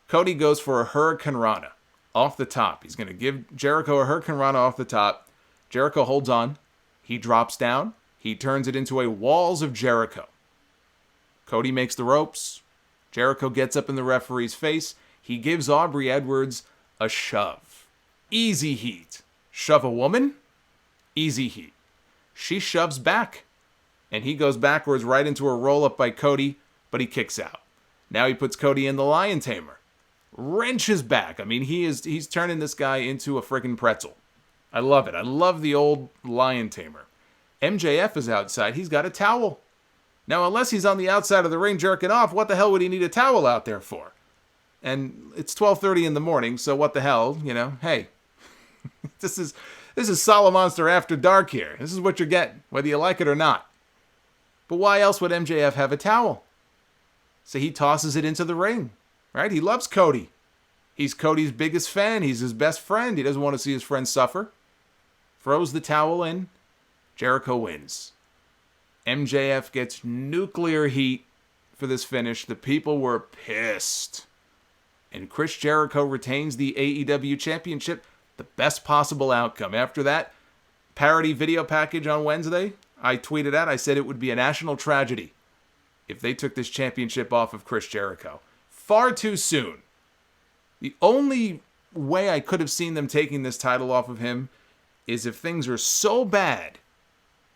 Cody goes for a Hurricane Rana off the top. He's going to give Jericho a Hurricane Rana off the top. Jericho holds on. He drops down. He turns it into a Walls of Jericho. Cody makes the ropes. Jericho gets up in the referee's face. He gives Aubrey Edwards a shove. Easy heat. Shove a woman? Easy heat. She shoves back. And he goes backwards right into a roll-up by Cody, but he kicks out. Now he puts Cody in the Lion Tamer. Wrenches back. I mean, he's turning this guy into a freaking pretzel. I love it. I love the old Lion Tamer. MJF is outside. He's got a towel. Now, unless he's on the outside of the ring jerking off, what the hell would he need a towel out there for? And it's 12:30 in the morning, so what the hell, Hey, this is Solomonster After Dark here. This is what you're getting, whether you like it or not. But why else would MJF have a towel? So he tosses it into the ring, right? He loves Cody. He's Cody's biggest fan. He's his best friend. He doesn't want to see his friend suffer. Throws the towel in. Jericho wins. MJF gets nuclear heat for this finish. The people were pissed. And Chris Jericho retains the AEW Championship. The best possible outcome. After that parody video package on Wednesday, I tweeted out, I said it would be a national tragedy if they took this championship off of Chris Jericho. Far too soon. The only way I could have seen them taking this title off of him is if things are so bad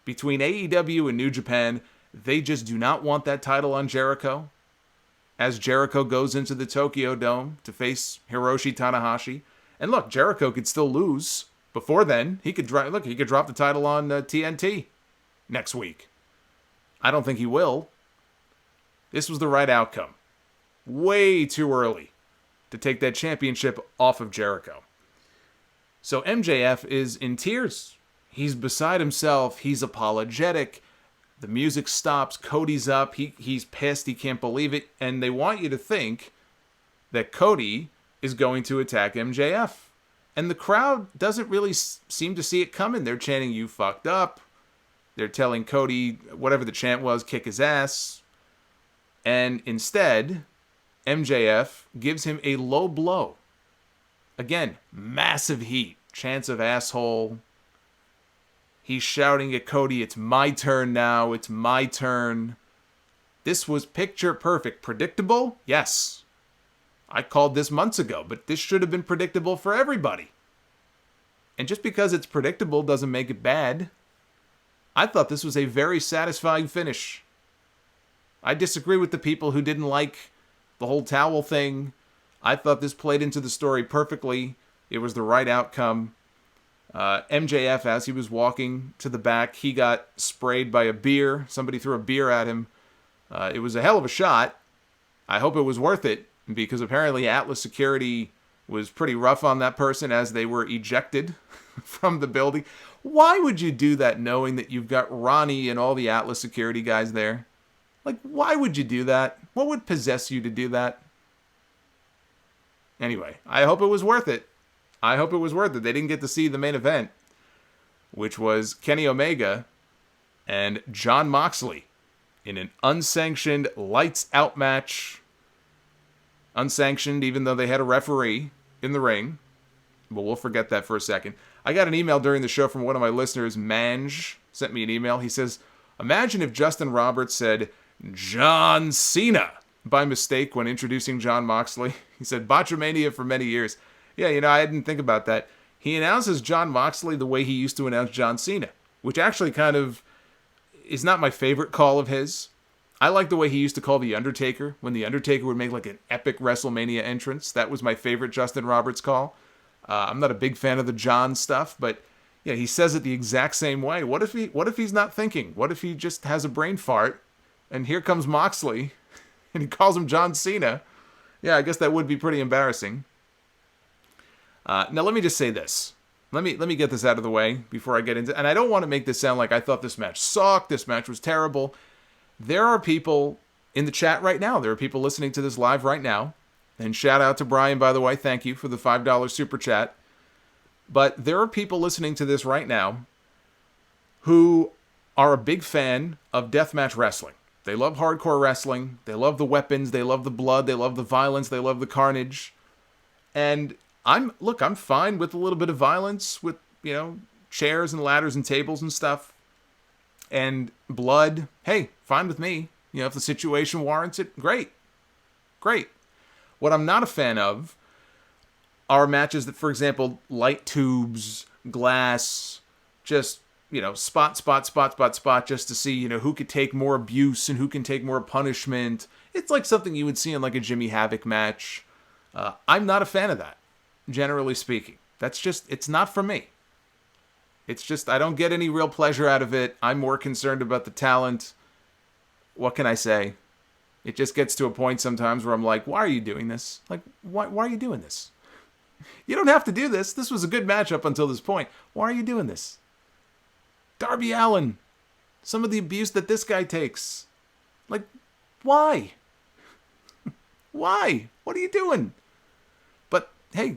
between AEW and New Japan, they just do not want that title on Jericho. As Jericho goes into the Tokyo Dome to face Hiroshi Tanahashi. And look, Jericho could still lose. Before then, he could drop the title on TNT next week. I don't think he will. This was the right outcome. Way too early to take that championship off of Jericho. So MJF is in tears. He's beside himself. He's apologetic. The music stops. Cody's up. He's pissed. He can't believe it. And they want you to think that Cody is going to attack MJF. And the crowd doesn't really seem to see it coming. They're chanting, "You fucked up." They're telling Cody, whatever the chant was, kick his ass. And instead, MJF gives him a low blow. Again, massive heat. Chants of asshole. He's shouting at Cody, "It's my turn now. It's my turn." This was picture perfect. Predictable? Yes. I called this months ago, but this should have been predictable for everybody. And just because it's predictable doesn't make it bad. I thought this was a very satisfying finish. I disagree with the people who didn't like the whole towel thing. I thought this played into the story perfectly. It was the right outcome. MJF, as he was walking to the back, he got sprayed by a beer. Somebody threw a beer at him. It was a hell of a shot. I hope it was worth it, because apparently Atlas Security was pretty rough on that person as they were ejected from the building. Why would you do that knowing that you've got Ronnie and all the Atlas Security guys there? Like, why would you do that? What would possess you to do that? Anyway, I hope it was worth it. I hope it was worth it. They didn't get to see the main event, which was Kenny Omega and Jon Moxley in an unsanctioned lights out match. Unsanctioned, even though they had a referee in the ring. But we'll forget that for a second. I got an email during the show from one of my listeners, Mange, sent me an email. He says, imagine if Justin Roberts said John Cena by mistake when introducing Jon Moxley. He said, Botchamania for many years. Yeah, I didn't think about that. He announces Jon Moxley the way he used to announce John Cena, which actually kind of is not my favorite call of his. I like the way he used to call The Undertaker, when The Undertaker would make like an epic WrestleMania entrance. That was my favorite Justin Roberts call. I'm not a big fan of the John stuff, but yeah, he says it the exact same way. What if he's not thinking? What if he just has a brain fart, and here comes Moxley, and he calls him John Cena? Yeah, I guess that would be pretty embarrassing. Now let me just say this. Let me get this out of the way before I get into. And I don't want to make this sound like I thought this match sucked. This match was terrible. There are people in the chat right now. There are people listening to this live right now. And shout out to Brian, by the way. Thank you for the $5 super chat. But there are people listening to this right now who are a big fan of deathmatch wrestling. They love hardcore wrestling. They love the weapons. They love the blood. They love the violence. They love the carnage. And I'm fine with a little bit of violence, with, chairs and ladders and tables and stuff. And blood, hey, fine with me. If the situation warrants it, great. What I'm not a fan of are matches that, for example, light tubes, glass, just, spot, just to see, who could take more abuse and who can take more punishment. It's like something you would see in like a Jimmy Havoc match. I'm not a fan of that, generally speaking. It's not for me. It's just, I don't get any real pleasure out of it. I'm more concerned about the talent. What can I say? It just gets to a point sometimes where I'm like, why are you doing this? Like, why are you doing this? You don't have to do this. This was a good match up until this point. Why are you doing this? Darby Allin. Some of the abuse that this guy takes. Like, why? Why? What are you doing? But, hey,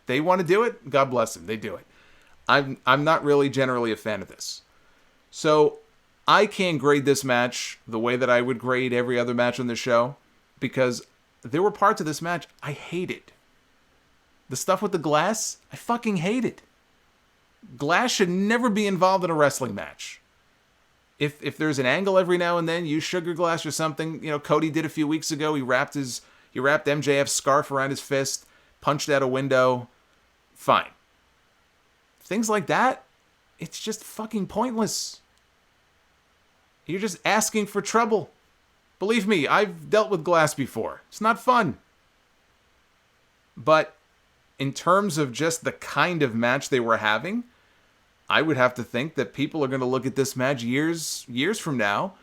they want to do it. God bless them. They do it. I'm not really generally a fan of this. So I can't grade this match the way that I would grade every other match on the show, because there were parts of this match I hated. The stuff with the glass, I fucking hated. Glass should never be involved in a wrestling match. If there's an angle every now and then, use sugar glass or something. Cody did a few weeks ago. He wrapped MJF's scarf around his fist, punched out a window. Fine. Things like that, it's just fucking pointless. You're just asking for trouble. Believe me, I've dealt with glass before. It's not fun. But in terms of just the kind of match they were having, I would have to think that people are going to look at this match years from now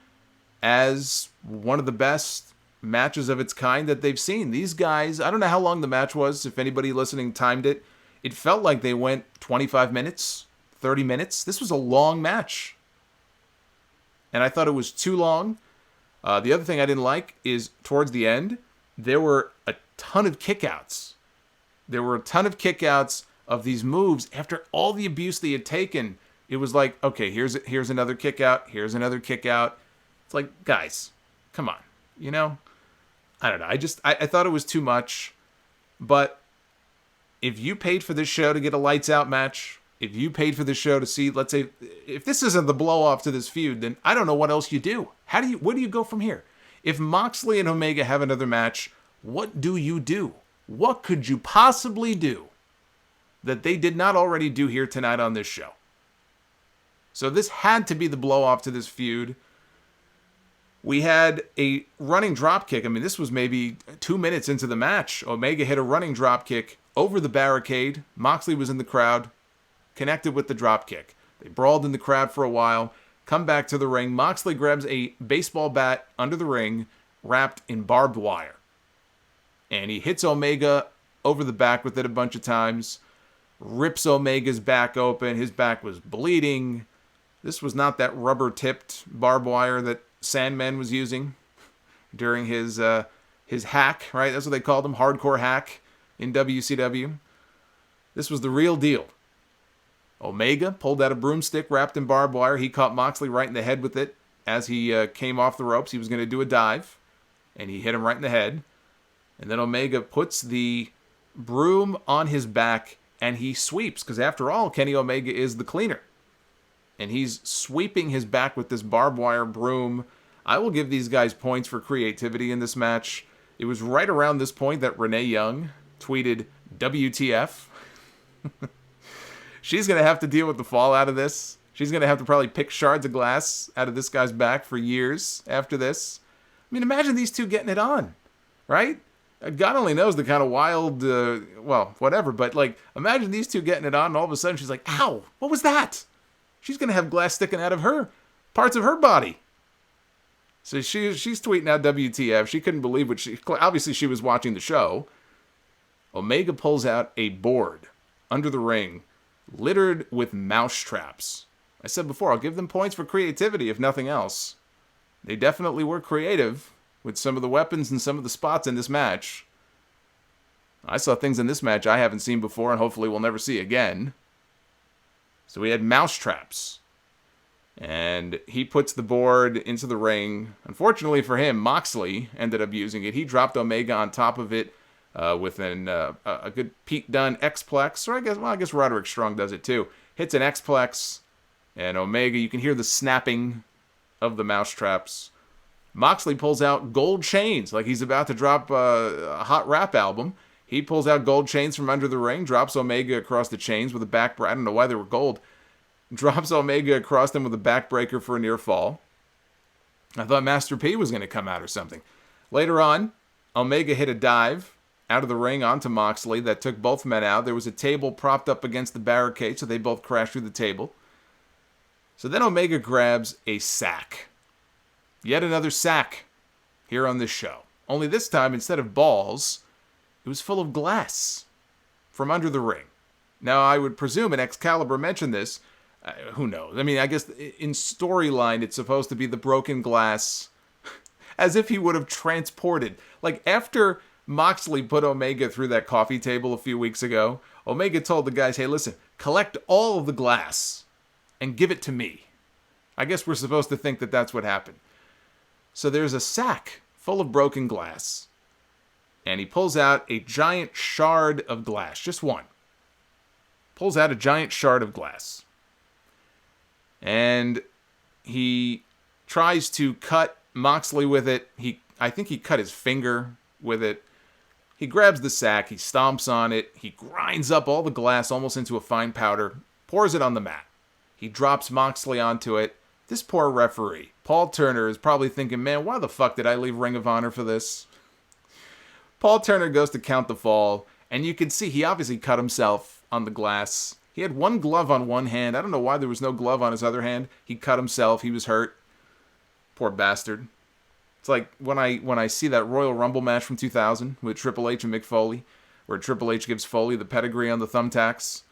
as one of the best matches of its kind that they've seen. These guys, I don't know how long the match was. If anybody listening timed it, it felt like they went 25 minutes, 30 minutes. This was a long match. And I thought it was too long. The other thing I didn't like is towards the end, there were a ton of kickouts. There were a ton of kickouts of these moves after all the abuse they had taken. It was like, okay, here's another kickout. Here's another kickout. It's like, guys, come on. I don't know. I thought it was too much. But if you paid for this show to get a lights out match, if you paid for this show to see, let's say, if this isn't the blow off to this feud, then I don't know what else you do. Where do you go from here? If Moxley and Omega have another match, what do you do? What could you possibly do that they did not already do here tonight on this show? So this had to be the blow-off to this feud. We had a running dropkick. I mean, this was maybe 2 minutes into the match. Omega hit a running dropkick over the barricade. Moxley was in the crowd, connected with the dropkick. They brawled in the crowd for a while, come back to the ring. Moxley grabs a baseball bat under the ring, wrapped in barbed wire. And he hits Omega over the back with it a bunch of times, rips Omega's back open. His back was bleeding. This was not that rubber-tipped barbed wire that Sandman was using during his hack, right? That's what they called him, hardcore hack in WCW. This was the real deal. Omega pulled out a broomstick wrapped in barbed wire. He caught Moxley right in the head with it as he came off the ropes. He was going to do a dive, and he hit him right in the head. And then Omega puts the broom on his back, and he sweeps, because after all, Kenny Omega is the cleaner. And he's sweeping his back with this barbed wire broom. I will give these guys points for creativity in this match. It was right around this point that Renee Young tweeted, WTF. She's going to have to deal with the fallout of this. She's going to have to probably pick shards of glass out of this guy's back for years after this. I mean, imagine these two getting it on, right? God only knows the kind of wild, whatever. But, like, imagine these two getting it on, and all of a sudden she's like, ow, what was that? She's going to have glass sticking out of her, parts of her body. So she's tweeting out WTF. She couldn't believe obviously she was watching the show. Omega pulls out a board under the ring, littered with mouse traps. I said before, I'll give them points for creativity, if nothing else. They definitely were creative with some of the weapons and some of the spots in this match. I saw things in this match I haven't seen before and hopefully we'll never see again. So we had mouse traps. And he puts the board into the ring. Unfortunately for him, Moxley ended up using it. He dropped Omega on top of it with a good Pete Dunne X-Plex. Or I guess Roderick Strong does it too. Hits an X-Plex. And Omega, you can hear the snapping of the mouse traps. Moxley pulls out gold chains like he's about to drop a hot rap album. He pulls out gold chains from under the ring, drops Omega across the chains with a back... I don't know why they were gold. Drops Omega across them with a backbreaker for a near fall. I thought Master P was going to come out or something. Later on, Omega hit a dive out of the ring onto Moxley that took both men out. There was a table propped up against the barricade, so they both crashed through the table. So then Omega grabs a sack. Yet another sack here on this show. Only this time, instead of balls, it was full of glass from under the ring. Now, I would presume an Excalibur mentioned this. Who knows? I mean, I guess in storyline, it's supposed to be the broken glass as if he would have transported. Like, after Moxley put Omega through that coffee table a few weeks ago, Omega told the guys, hey, listen, collect all of the glass and give it to me. I guess we're supposed to think that that's what happened. So there's a sack full of broken glass. And he pulls out a giant shard of glass. Just one. Pulls out a giant shard of glass. And he tries to cut Moxley with it. I think he cut his finger with it. He grabs the sack. He stomps on it. He grinds up all the glass almost into a fine powder. Pours it on the mat. He drops Moxley onto it. This poor referee, Paul Turner, is probably thinking, man, why the fuck did I leave Ring of Honor for this? Paul Turner goes to count the fall, and you can see he obviously cut himself on the glass. He had one glove on one hand. I don't know why there was no glove on his other hand. He cut himself. He was hurt. Poor bastard. It's like when I see that Royal Rumble match from 2000 with Triple H and Mick Foley, where Triple H gives Foley the pedigree on the thumbtacks,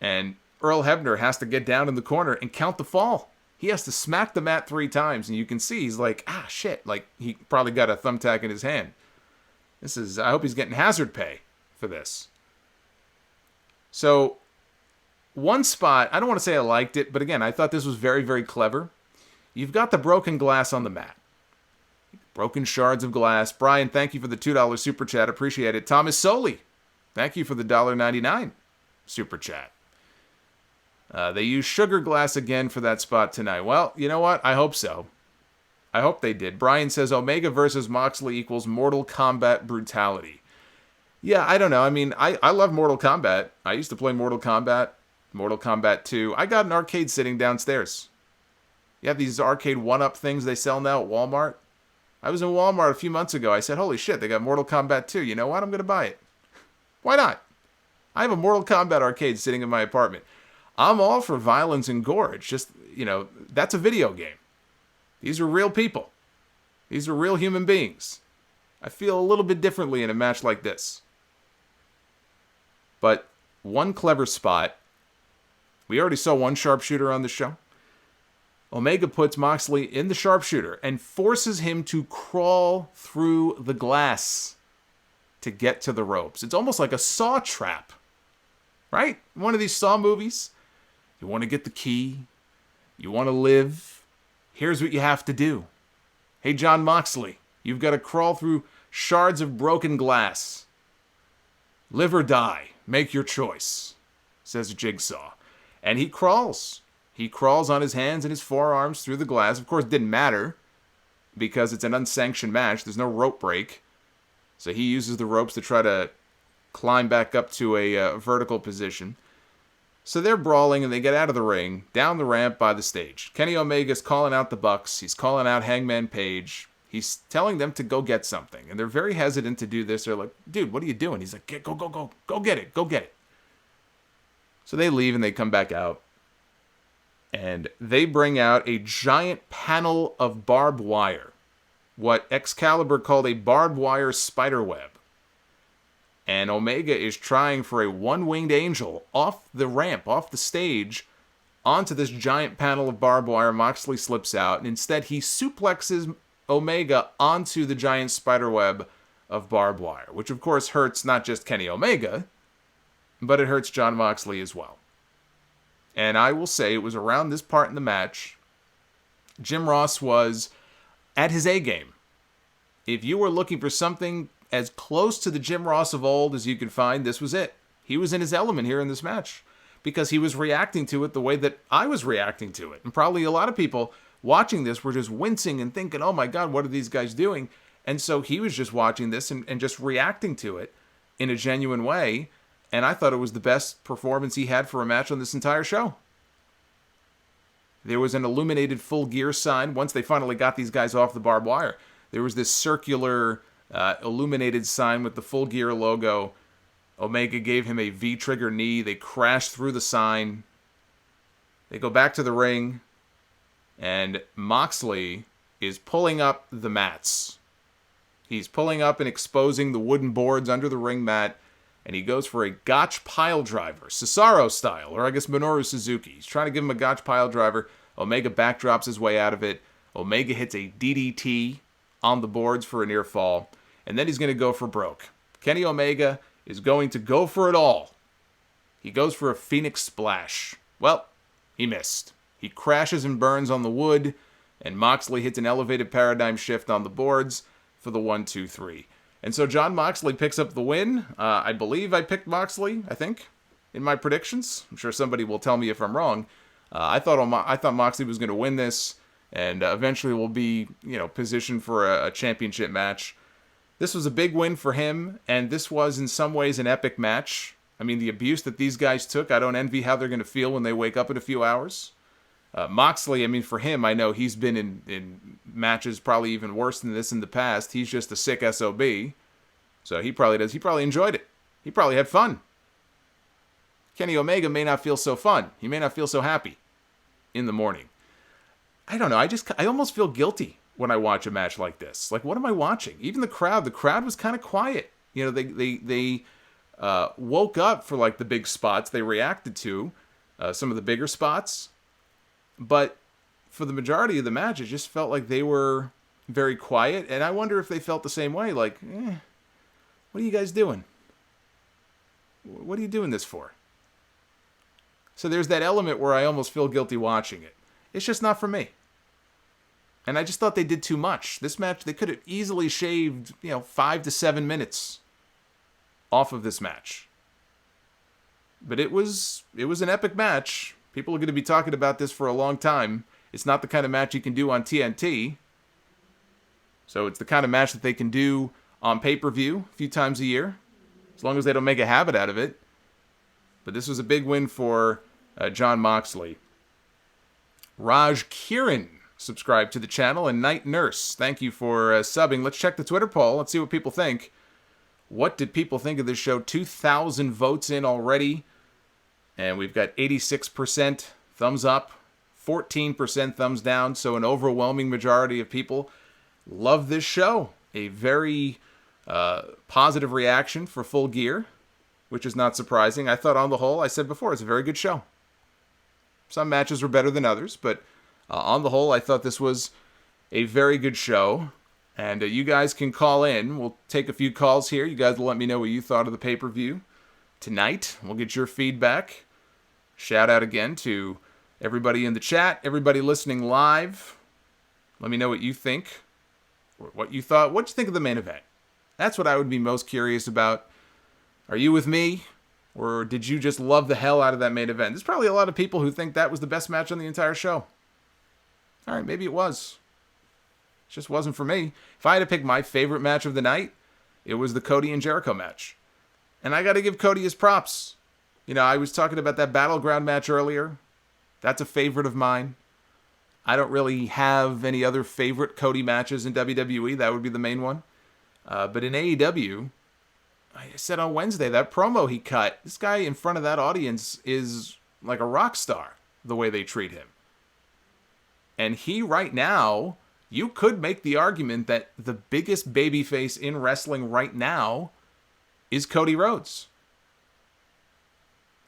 and Earl Hebner has to get down in the corner and count the fall. He has to smack the mat 3 times, and you can see he's like, shit. Like, he probably got a thumbtack in his hand. I hope he's getting hazard pay for this. So, one spot, I don't want to say I liked it, but again, I thought this was very, very clever. You've got the broken glass on the mat. Broken shards of glass. Brian, thank you for the $2 super chat. Appreciate it. Thomas Soley, thank you for the $1.99 super chat. They use sugar glass again for that spot tonight. Well, you know what? I hope so. I hope they did. Brian says Omega versus Moxley equals Mortal Kombat brutality. Yeah, I don't know. I mean, I love Mortal Kombat. I used to play Mortal Kombat, Mortal Kombat 2. I got an arcade sitting downstairs. You have these arcade one-up things they sell now at Walmart. I was in Walmart a few months ago. I said, holy shit, they got Mortal Kombat 2. You know what? I'm going to buy it. Why not? I have a Mortal Kombat arcade sitting in my apartment. I'm all for violence and gore. It's just, that's a video game. These are real people. These are real human beings. I feel a little bit differently in a match like this. But one clever spot. We already saw one sharpshooter on the show. Omega puts Moxley in the sharpshooter and forces him to crawl through the glass to get to the ropes. It's almost like a Saw trap. Right? One of these Saw movies. You want to get the key. You want to live. Here's what you have to do. Hey, Jon Moxley, you've got to crawl through shards of broken glass. Live or die. Make your choice, says Jigsaw. And he crawls. He crawls on his hands and his forearms through the glass. Of course, it didn't matter because it's an unsanctioned match. There's no rope break. So he uses the ropes to try to climb back up to a vertical position. So they're brawling and they get out of the ring, down the ramp by the stage. Kenny Omega's calling out the Bucks. He's calling out Hangman Page. He's telling them to go get something. And they're very hesitant to do this. They're like, dude, what are you doing? He's like, go get it. Go get it. So they leave and they come back out. And they bring out a giant panel of barbed wire. What Excalibur called a barbed wire spider web. And Omega is trying for a one-winged angel off the ramp, off the stage, onto this giant panel of barbed wire. Moxley slips out, and instead he suplexes Omega onto the giant spider web of barbed wire, which of course hurts not just Kenny Omega, but it hurts Jon Moxley as well. And I will say it was around this part in the match, Jim Ross was at his A game. If you were looking for something as close to the Jim Ross of old as you could find, this was it. He was in his element here in this match because he was reacting to it the way that I was reacting to it. And probably a lot of people watching this were just wincing and thinking, oh my God, what are these guys doing? And so he was just watching this and just reacting to it in a genuine way. And I thought it was the best performance he had for a match on this entire show. There was an illuminated Full Gear sign once they finally got these guys off the barbed wire. There was this circular illuminated sign with the Full Gear logo. Omega gave him a V-trigger knee. They crashed through the sign. They go back to the ring. And Moxley is pulling up the mats. He's pulling up and exposing the wooden boards under the ring mat. And he goes for a Gotch pile driver. Cesaro style, or I guess Minoru Suzuki. He's trying to give him a Gotch pile driver. Omega backdrops his way out of it. Omega hits a DDT on the boards for a near fall. And then he's going to go for broke. Kenny Omega is going to go for it all. He goes for a Phoenix Splash. Well, he missed. He crashes and burns on the wood, and Moxley hits an elevated paradigm shift on the boards for the 1-2-3. And so Jon Moxley picks up the win. I believe I picked Moxley, I think, in my predictions. I'm sure somebody will tell me if I'm wrong. I thought Moxley was going to win this, and eventually will be, positioned for a championship match. This was a big win for him, and this was in some ways an epic match. I mean, the abuse that these guys took, I don't envy how they're going to feel when they wake up in a few hours. Moxley, I mean, for him, I know he's been in matches probably even worse than this in the past. He's just a sick SOB. So he probably enjoyed it. He probably had fun. Kenny Omega may not feel so fun. He may not feel so happy in the morning. I don't know. I almost feel guilty when I watch a match like this. Like, what am I watching? Even the crowd was kind of quiet. They woke up for like the big spots. They reacted to some of the bigger spots. But for the majority of the match, it just felt like they were very quiet. And I wonder if they felt the same way. Like, what are you guys doing? What are you doing this for? So there's that element where I almost feel guilty watching it. It's just not for me. And I just thought they did too much. This match, they could have easily shaved, 5 to 7 minutes off of this match. But it was an epic match. People are going to be talking about this for a long time. It's not the kind of match you can do on TNT. So it's the kind of match that they can do on pay-per-view a few times a year, as long as they don't make a habit out of it. But this was a big win for Jon Moxley. Raj Kiran subscribed to the channel, and Night Nurse, thank you for subbing. Let's check the Twitter poll. Let's see what people think. What did people think of this show? 2,000 votes in already, and we've got 86% thumbs up, 14% thumbs down, so an overwhelming majority of people love this show. A very positive reaction for Full Gear, which is not surprising. I thought on the whole, I said before, it's a very good show. Some matches were better than others, but on the whole, I thought this was a very good show. And you guys can call in. We'll take a few calls here. You guys will let me know what you thought of the pay-per-view tonight. We'll get your feedback. Shout out again to everybody in the chat, everybody listening live. Let me know what you think, or what you thought. What did you think of the main event? That's what I would be most curious about. Are you with me, or did you just love the hell out of that main event? There's probably a lot of people who think that was the best match on the entire show. All right, maybe it was. It just wasn't for me. If I had to pick my favorite match of the night, it was the Cody and Jericho match. And I got to give Cody his props. You know, I was talking about that Battleground match earlier. That's a favorite of mine. I don't really have any other favorite Cody matches in WWE. That would be the main one. But in AEW, I said on Wednesday, that promo he cut, this guy in front of that audience is like a rock star, the way they treat him. And he, right now, you could make the argument that the biggest babyface in wrestling right now is Cody Rhodes.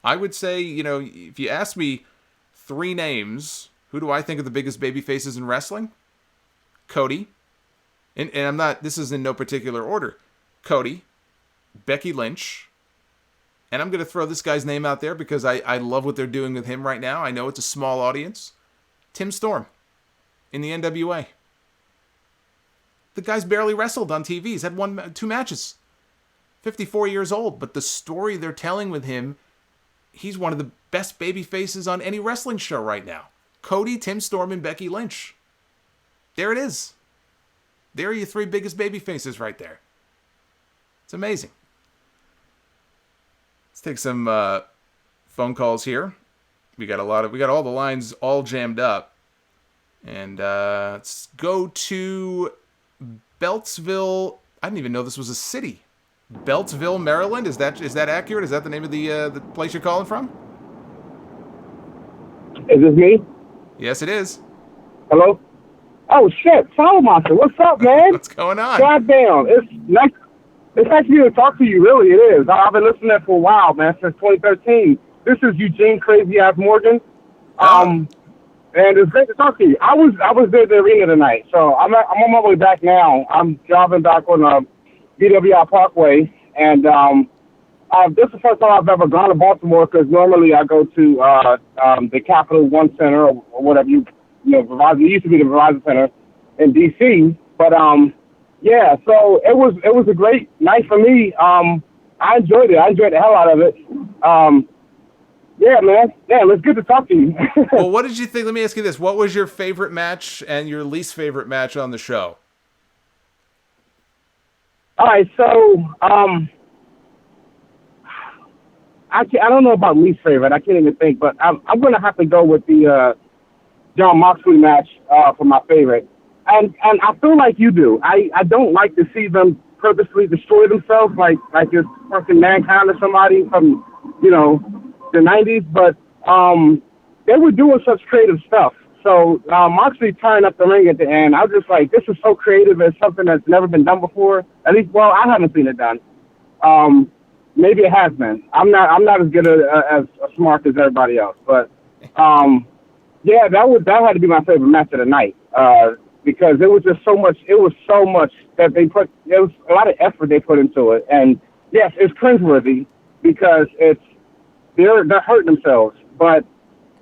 I would say, you know, if you ask me 3 names, who do I think are the biggest babyfaces in wrestling? Cody. And I'm not, this is in no particular order. Cody, Becky Lynch, and I'm going to throw this guy's name out there because I love what they're doing with him right now. I know it's a small audience. Tim Storm in the NWA. The guy's barely wrestled on TV. He's had 2 matches. 54 years old, but the story they're telling with him, he's one of the best baby faces on any wrestling show right now. Cody, Tim Storm, and Becky Lynch. There it is. There are your 3 biggest baby faces right there. It's amazing. Let's take some phone calls here. We got all the lines all jammed up. And let's go to Beltsville. I didn't even know this was a city. Beltsville, Maryland. Is that accurate? Is that the name of the place you're calling from? Is this me? Yes, it is. Hello? Oh, shit. Solomonster, what's up, man? What's going on? Goddamn. It's nice to talk to you, really. It is. I've been listening for a while, man, since 2013. This is Eugene Crazy Ass Morgan. And it's great to talk to you. I was there at the arena tonight, so I'm on my way back now. I'm driving back on BWI Parkway, and this is the first time I've ever gone to Baltimore, because normally I go to the Capital One Center or whatever Verizon. It used to be the Verizon Center in D.C. But yeah, so it was a great night for me. I enjoyed it. I enjoyed the hell out of it. Yeah, man. Yeah, it's good to talk to you. Well, what did you think? Let me ask you this: what was your favorite match and your least favorite match on the show? All right, so I don't know about least favorite. I can't even think, but I'm going to have to go with the Jon Moxley match for my favorite. And I feel like you do. I don't like to see them purposely destroy themselves like this fucking Mankind or somebody from, the 90s. But they were doing such creative stuff. So Moxley tying up the ring at the end, I was just like, this is so creative. It's something that's never been done before. At least, well, I haven't seen it done. Maybe it has been. I'm not as good as smart as everybody else. But yeah, that had to be my favorite match of the night. Because it was just so much. It was so much that they put. There was a lot of effort they put into it, and yes, it's cringeworthy because they're hurting themselves. But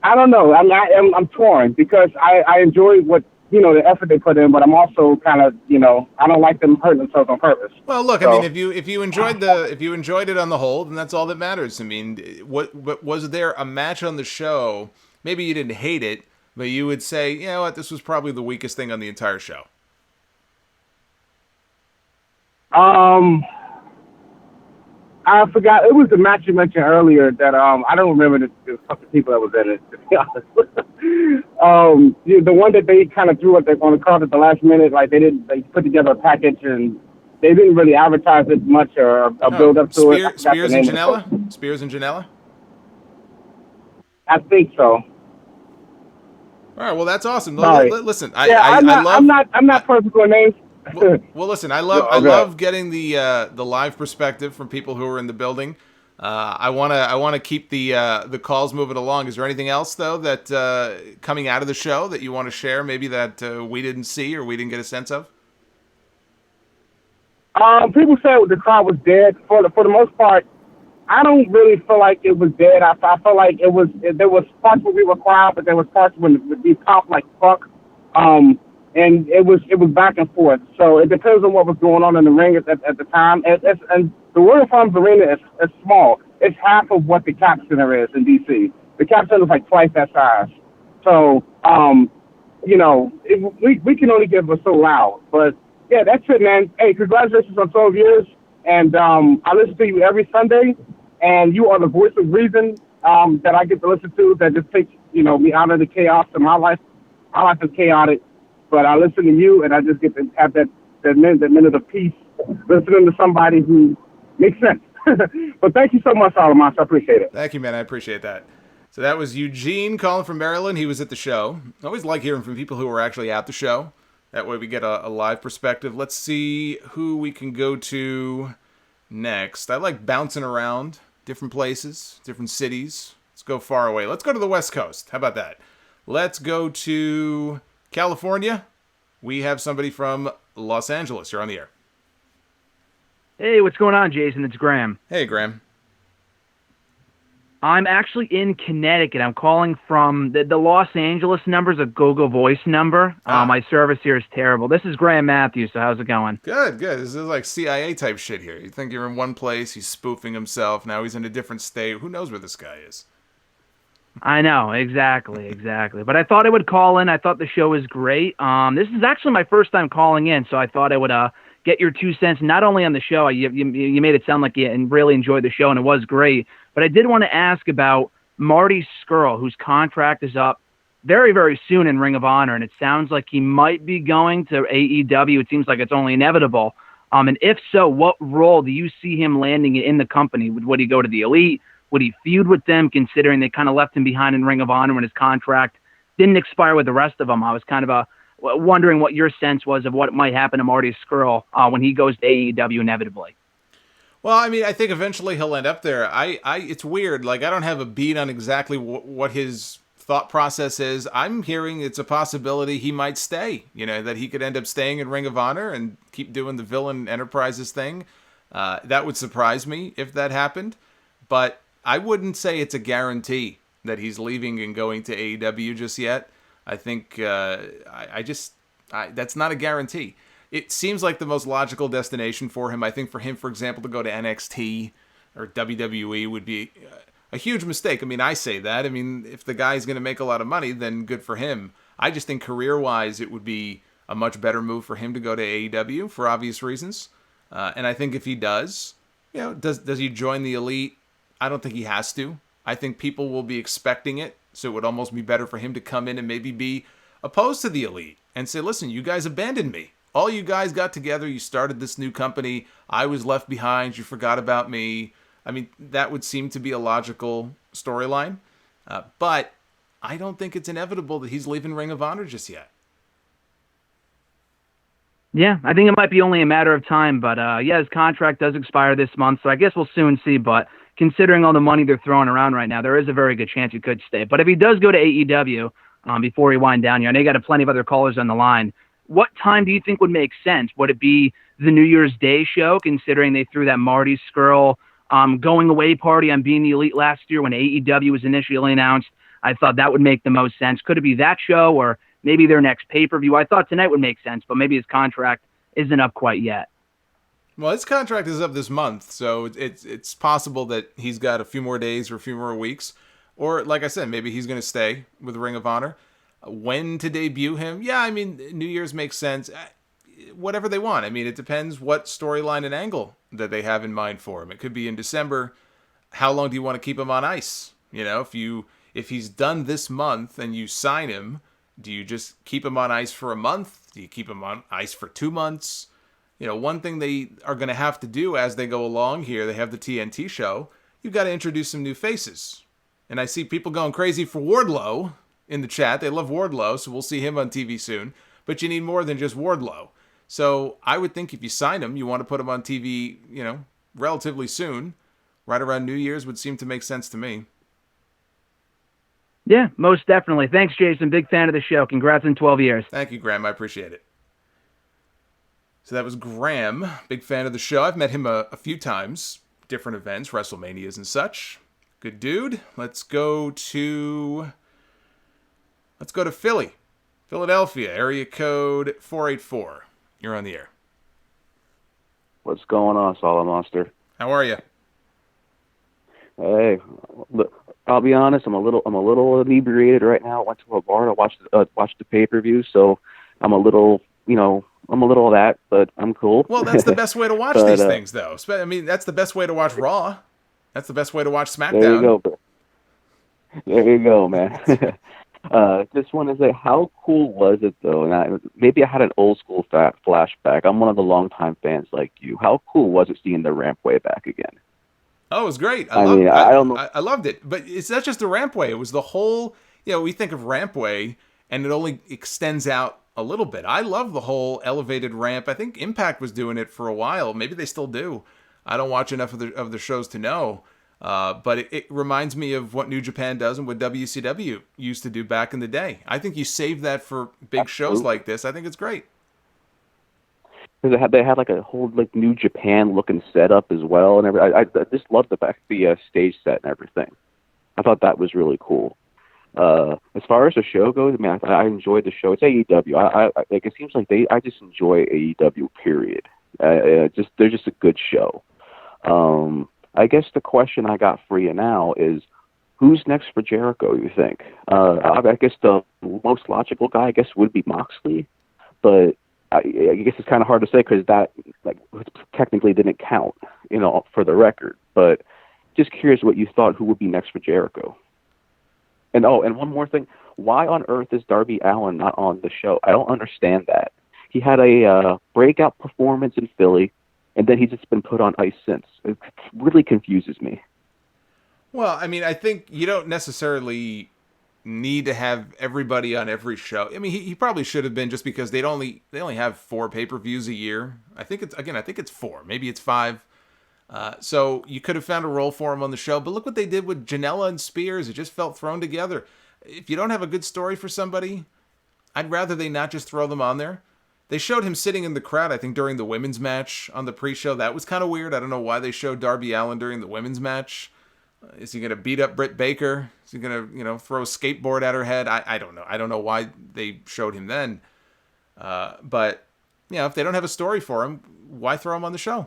I don't know. I'm torn because I enjoy what the effort they put in, but I'm also kind of I don't like them hurting themselves on purpose. Well, look, so, I mean, if you enjoyed it on the whole, then that's all that matters. I mean, what was there a match on the show? Maybe you didn't hate it, but you would say, you know what, this was probably the weakest thing on the entire show. Um, I forgot. It was the match you mentioned earlier that I don't remember the fucking people that was in it, to be honest. The one that they kind of threw on the card at the last minute, like they put together a package and they didn't really advertise it much or build up to it. Spears and Janela? Spears and Janela? I think so. All right, well that's awesome. Sorry. Listen, I'm not perfect with names. Well, listen, I love getting the live perspective from people who are in the building. I wanna keep the calls moving along. Is there anything else though that coming out of the show that you want to share? Maybe that we didn't see or we didn't get a sense of. People said the crowd was dead. For the most part, I don't really feel like it was dead. I feel like there was parts where we were quiet, but there was parts when we popped like fuck. And it was back and forth. So it depends on what was going on in the ring at the time. And the Royal Farms Arena is small. It's half of what the Cap Center is in DC. The Cap Center is like twice that size. So we can only give us so loud. But yeah, that's it, man. Hey, congratulations on 12 years. And I listen to you every Sunday, and you are the voice of reason that I get to listen to. That just takes me out of the chaos of my life. My life is chaotic, but I listen to you, and I just get to have that minute of peace, listening to somebody who makes sense. But thank you so much, Solomonster. I appreciate it. Thank you, man. I appreciate that. So that was Eugene calling from Maryland. He was at the show. I always like hearing from people who are actually at the show. That way we get a live perspective. Let's see who we can go to next. I like bouncing around different places, different cities. Let's go far away. Let's go to the West Coast. How about that? Let's go to California. We have somebody from Los Angeles. You're on the air. Hey, what's going on, Jason? It's Graham. Hey, Graham. I'm actually in Connecticut. I'm calling from the Los Angeles number's a Go-Go Voice number. My service here is terrible. This is Graham Matthews, so how's it going? Good. This is like CIA type shit here. You think you're in one place, he's spoofing himself, now he's in a different state. Who knows where this guy is? I know, exactly. But I thought I would call in. I thought the show was great. This is actually my first time calling in, so I thought I would get your 2 cents, not only on the show. You made it sound like you really enjoyed the show, and it was great. But I did want to ask about Marty Scurll, whose contract is up very, very soon in Ring of Honor, and it sounds like he might be going to AEW. It seems like it's only inevitable. And if so, what role do you see him landing in the company? Would he go to the Elite? Would he feud with them, considering they kind of left him behind in Ring of Honor when his contract didn't expire with the rest of them? I was kind of wondering what your sense was of what might happen to Marty Scurll when he goes to AEW inevitably. Well, I mean, I think eventually he'll end up there. It's weird. Like, I don't have a beat on exactly what his thought process is. I'm hearing it's a possibility he might stay, that he could end up staying in Ring of Honor and keep doing the Villain Enterprises thing. That would surprise me if that happened. But I wouldn't say it's a guarantee that he's leaving and going to AEW just yet. I think that's not a guarantee. It seems like the most logical destination for him. I think for him, for example, to go to NXT or WWE would be a huge mistake. I mean, I say that. I mean, if the guy's going to make a lot of money, then good for him. I just think career-wise, it would be a much better move for him to go to AEW for obvious reasons. And I think if he does, does he join the Elite? I don't think he has to. I think people will be expecting it, so it would almost be better for him to come in and maybe be opposed to the Elite and say, listen, you guys abandoned me. All you guys got together, you started this new company, I was left behind, you forgot about me. I mean, that would seem to be a logical storyline. But I don't think it's inevitable that he's leaving Ring of Honor just yet. Yeah, I think it might be only a matter of time. But, his contract does expire this month, so I guess we'll soon see. But considering all the money they're throwing around right now, there is a very good chance he could stay. But if he does go to AEW before he wind down, I know you got plenty of other callers on the line. What time do you think would make sense? Would it be the New Year's Day show, considering they threw that Marty Scurll going away party on Being the Elite last year when AEW was initially announced? I thought that would make the most sense. Could it be that show or maybe their next pay-per-view? I thought tonight would make sense, but maybe his contract isn't up quite yet. Well, his contract is up this month, so it's possible that he's got a few more days or a few more weeks. Or, like I said, maybe he's going to stay with Ring of Honor. When to debut him? Yeah, I mean, New Year's makes sense. whatever they want. I mean, it depends what storyline and angle that they have in mind for him. It could be in December. How long do you want to keep him on ice? You know, if he's done this month and you sign him, do you just keep him on ice for a month? Do you keep him on ice for 2 months? You know, one thing they are going to have to do as they go along here, they have the TNT show, you've got to introduce some new faces. And I see people going crazy for Wardlow in the chat. They love Wardlow, so we'll see him on TV soon. But you need more than just Wardlow. So I would think if you sign him, you want to put him on TV, you know, relatively soon. Right around New Year's would seem to make sense to me. Yeah, most definitely. Thanks, Jason. Big fan of the show. Congrats on 12 years. Thank you, Graham. I appreciate it. So that was Graham, big fan of the show. I've met him a few times, different events, WrestleManias and such. Good dude. Let's go to Philly. Philadelphia, area code 484. You're on the air. What's going on, Solomonster? How are you? Hey, look, I'll be honest. I'm a little inebriated right now. I went to a bar to watch the pay-per-view, so I'm a little of that, but I'm cool. Well, that's the best way to watch these things, though. I mean, that's the best way to watch Raw. That's the best way to watch SmackDown. There you go, bro. There you go, man. Just want to say, how cool was it, though? And maybe I had an old school flashback. I'm one of the longtime fans like you. How cool was it seeing the rampway back again? Oh, it was great. I don't know. I loved it. But it's not just the rampway. It was the whole, you know, we think of rampway, and it only extends out a little bit. I love the whole elevated ramp. I think Impact was doing it for a while. Maybe they still do. I don't watch enough of the shows to know. But it reminds me of what New Japan does and what WCW used to do back in the day. I think you save that for big shows like this. I think it's great. Because they had like a whole like New Japan looking setup as well, and I just loved the stage set and everything. I thought that was really cool. As far as the show goes, I mean, I enjoyed the show. It's AEW. I like it seems like I just enjoy AEW. Period. They're just a good show. I guess the question I got for you now is, who's next for Jericho? You think? I guess the most logical guy, I guess, would be Moxley, but I guess it's kind of hard to say because that technically didn't count, you know, for the record. But just curious what you thought, who would be next for Jericho. And one more thing, why on earth is Darby Allin not on the show? I don't understand that. He had a breakout performance in Philly, and then he's just been put on ice since. It really confuses me. Well, I mean, I think you don't necessarily need to have everybody on every show. I mean, he probably should have been, just because they only have 4 pay-per-views a year. I think it's 4, maybe it's 5. So you could have found a role for him on the show, but look what they did with Janela and Spears. It just felt thrown together. If you don't have a good story for somebody, I'd rather they not just throw them on there. They showed him sitting in the crowd, I think, during the women's match on the pre-show. That was kind of weird. I don't know why they showed Darby Allin during the women's match. Is he going to beat up Britt Baker? Is he going to, throw a skateboard at her head? I don't know. I don't know why they showed him then. But, if they don't have a story for him, why throw him on the show?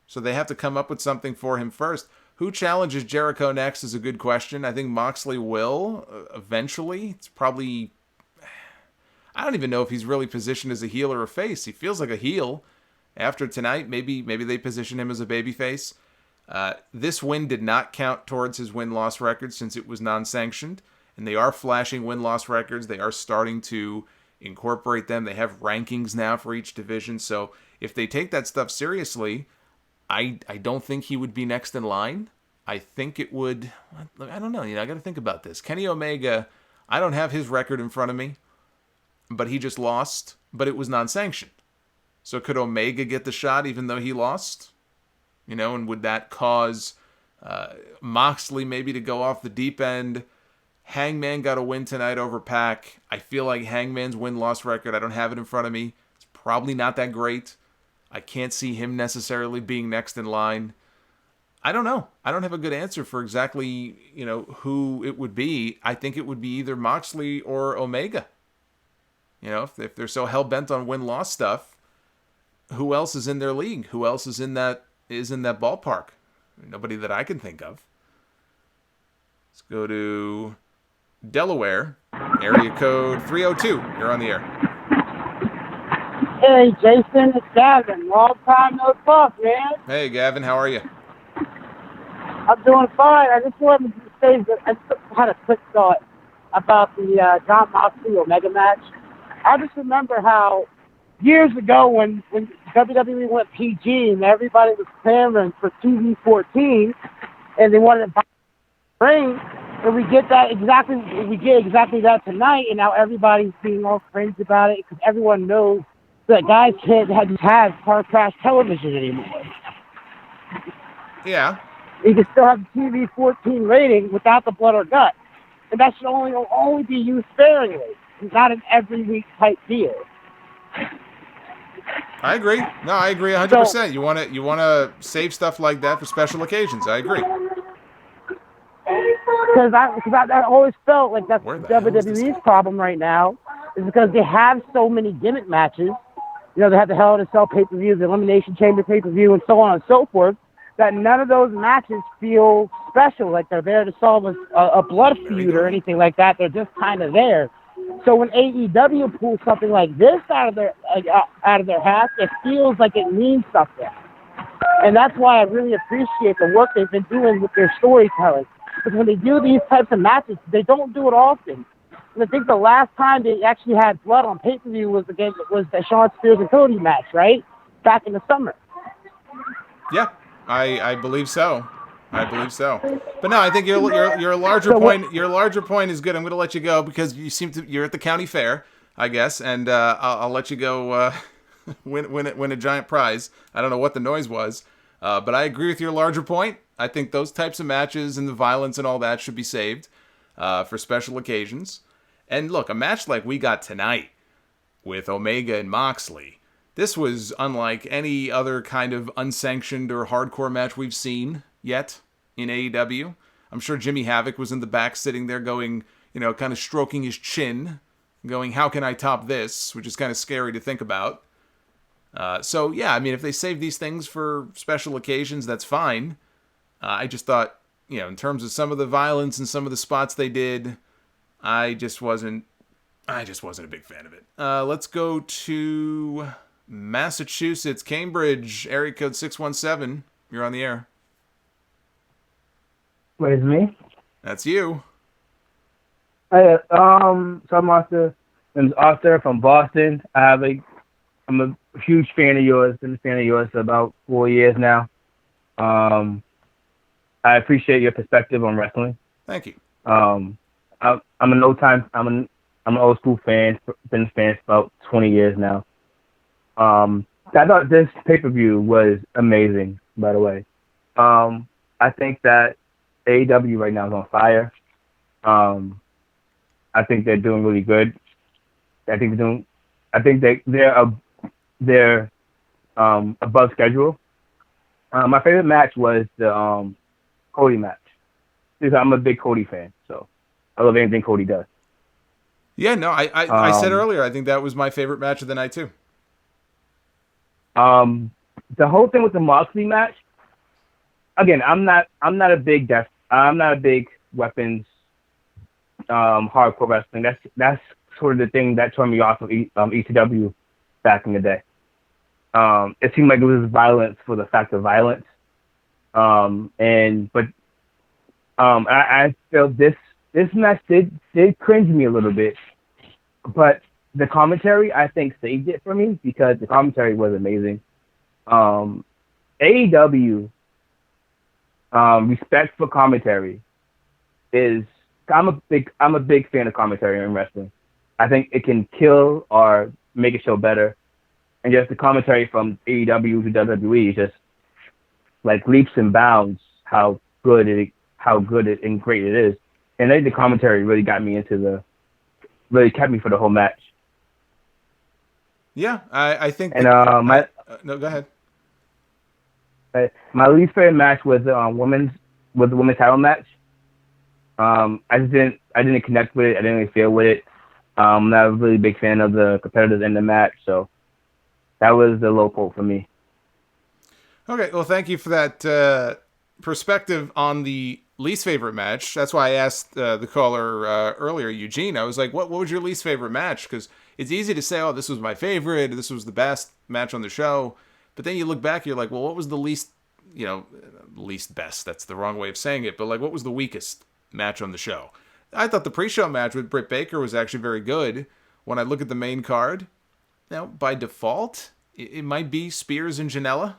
So they have to come up with something for him first. Who challenges Jericho next is a good question. I think Moxley will eventually. It's probably... I don't even know if he's really positioned as a heel or a face. He feels like a heel. After tonight, maybe they position him as a babyface. This win did not count towards his win-loss record since it was non-sanctioned. And they are flashing win-loss records. They are starting to incorporate them. They have rankings now for each division. So if they take that stuff seriously, I don't think he would be next in line. I think it would... I don't know. I got to think about this. Kenny Omega, I don't have his record in front of me, but he just lost, but it was non-sanctioned. So could Omega get the shot even though he lost? And would that cause Moxley maybe to go off the deep end? Hangman got a win tonight over Pac. I feel like Hangman's win-loss record, I don't have it in front of me. It's probably not that great. I can't see him necessarily being next in line. I don't know. I don't have a good answer for exactly, who it would be. I think it would be either Moxley or Omega. If they're so hell-bent on win-loss stuff, who else is in their league? Who else is in that ballpark? Nobody that I can think of. Let's go to Delaware, area code 302. You're on the air. Hey, Jason, it's Gavin. Long time no talk, man. Hey, Gavin, how are you? I'm doing fine. I just wanted to say that I just had a quick thought about the Jon Moxley Omega match. I just remember how years ago when WWE went PG and everybody was clamoring for 2v14 and they wanted to buy the ring, and we get exactly that tonight, and now everybody's being all crazy about it because everyone knows that guys can't have car crash television anymore. Yeah. You can still have the TV-14 rating without the blood or guts, and that should only be used sparingly, not an every week type deal. I agree. No, I agree 100%. So, you want to save stuff like that for special occasions. I agree. Because I always felt like that's WWE's problem right now, is because they have so many gimmick matches. You know, they have the Hell in a Cell pay-per-view, the Elimination Chamber pay-per-view, and so on and so forth, that none of those matches feel special, like they're there to solve a blood feud or anything like that. They're just kind of there. So when AEW pulls something like this out of their hat, it feels like it means something. And that's why I really appreciate the work they've been doing with their storytelling. Because when they do these types of matches, they don't do it often. And I think the last time they actually had blood on pay-per-view was the Shawn Spears and Cody match, right? Back in the summer. Yeah, I believe so. I believe so. But no, I think your larger point. Your larger point is good. I'm going to let you go because you're at the county fair, I guess, and I'll let you go win a giant prize. I don't know what the noise was, but I agree with your larger point. I think those types of matches and the violence and all that should be saved for special occasions. And look, a match like we got tonight with Omega and Moxley, this was unlike any other kind of unsanctioned or hardcore match we've seen yet in AEW. I'm sure Jimmy Havoc was in the back sitting there going, kind of stroking his chin, going, how can I top this? Which is kind of scary to think about. So, yeah, I mean, if they save these things for special occasions, that's fine. I just thought, in terms of some of the violence and some of the spots they did, I just wasn't a big fan of it. Let's go to Massachusetts, Cambridge, area code 617. You're on the air. Wait, is me? That's you. Hey, Solomonster from Boston. I'm a huge fan of yours. Been a fan of yours for about 4 years now. I appreciate your perspective on wrestling. Thank you. I'm an old school fan. Been a fan for about 20 years now. I thought this pay-per-view was amazing, by the way. I think that AEW right now is on fire. I think they're doing really good. I think they're above schedule. My favorite match was the Cody match, because I'm a big Cody fan, so I love anything Cody does. Yeah, no, I said earlier, I think that was my favorite match of the night too. The whole thing with the Moxley match, again, I'm not a big weapons hardcore wrestling. That's sort of the thing that turned me off of ECW back in the day. It seemed like it was violence for the fact of violence. I feel this match did cringe me a little bit, but the commentary, I think, saved it for me because the commentary was amazing. AEW, respect for commentary is, I'm a big fan of commentary in wrestling. I think it can kill or make a show better. And just the commentary from AEW to WWE is just like leaps and bounds how good it and great it is. And I think the commentary really got me really kept me for the whole match. Yeah, I think. And no, go ahead. My least favorite match was the women's title match. I didn't connect with it. I didn't really feel with it. I'm not a really big fan of the competitors in the match, so that was the low point for me. Okay, well, thank you for that perspective on the least favorite match. That's why I asked the caller earlier, Eugene. I was like, what was your least favorite match? Because it's easy to say, oh, this was my favorite, this was the best match on the show. But then you look back, you're like, well, what was the least best? That's the wrong way of saying it. But like, what was the weakest match on the show? I thought the pre-show match with Britt Baker was actually very good. When I look at the main card, now by default, it might be Spears and Janela.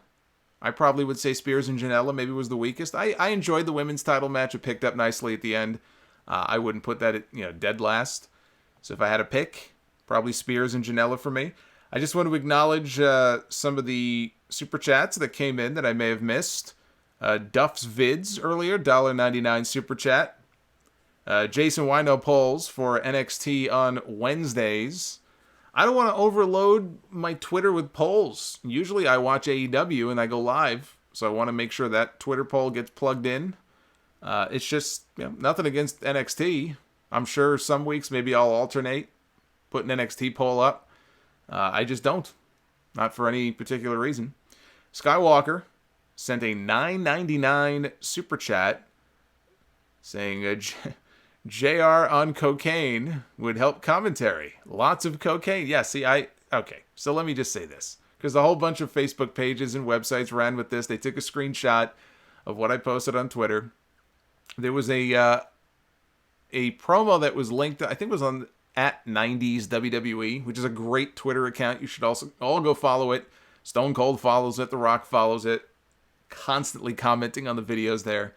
I probably would say Spears and Janela maybe was the weakest. I enjoyed the women's title match. It picked up nicely at the end. I wouldn't put that at, dead last. So if I had to pick, probably Spears and Janela for me. I just want to acknowledge some of the super chats that came in that I may have missed. Duff's Vids earlier, $1.99 super chat. Jason Wino polls for NXT on Wednesdays. I don't want to overload my Twitter with polls. Usually I watch AEW and I go live, so I want to make sure that Twitter poll gets plugged in. It's just nothing against NXT. I'm sure some weeks maybe I'll alternate, put an NXT poll up. I just don't. Not for any particular reason. Skywalker sent a $9.99 super chat saying JR on cocaine would help commentary. Lots of cocaine. Yeah, see, okay. So let me just say this. Because a whole bunch of Facebook pages and websites ran with this. They took a screenshot of what I posted on Twitter. There was a promo that was linked, I think it was on at 90s WWE, which is a great Twitter account. You should also all go follow it. Stone Cold follows it. The Rock follows it. Constantly commenting on the videos there.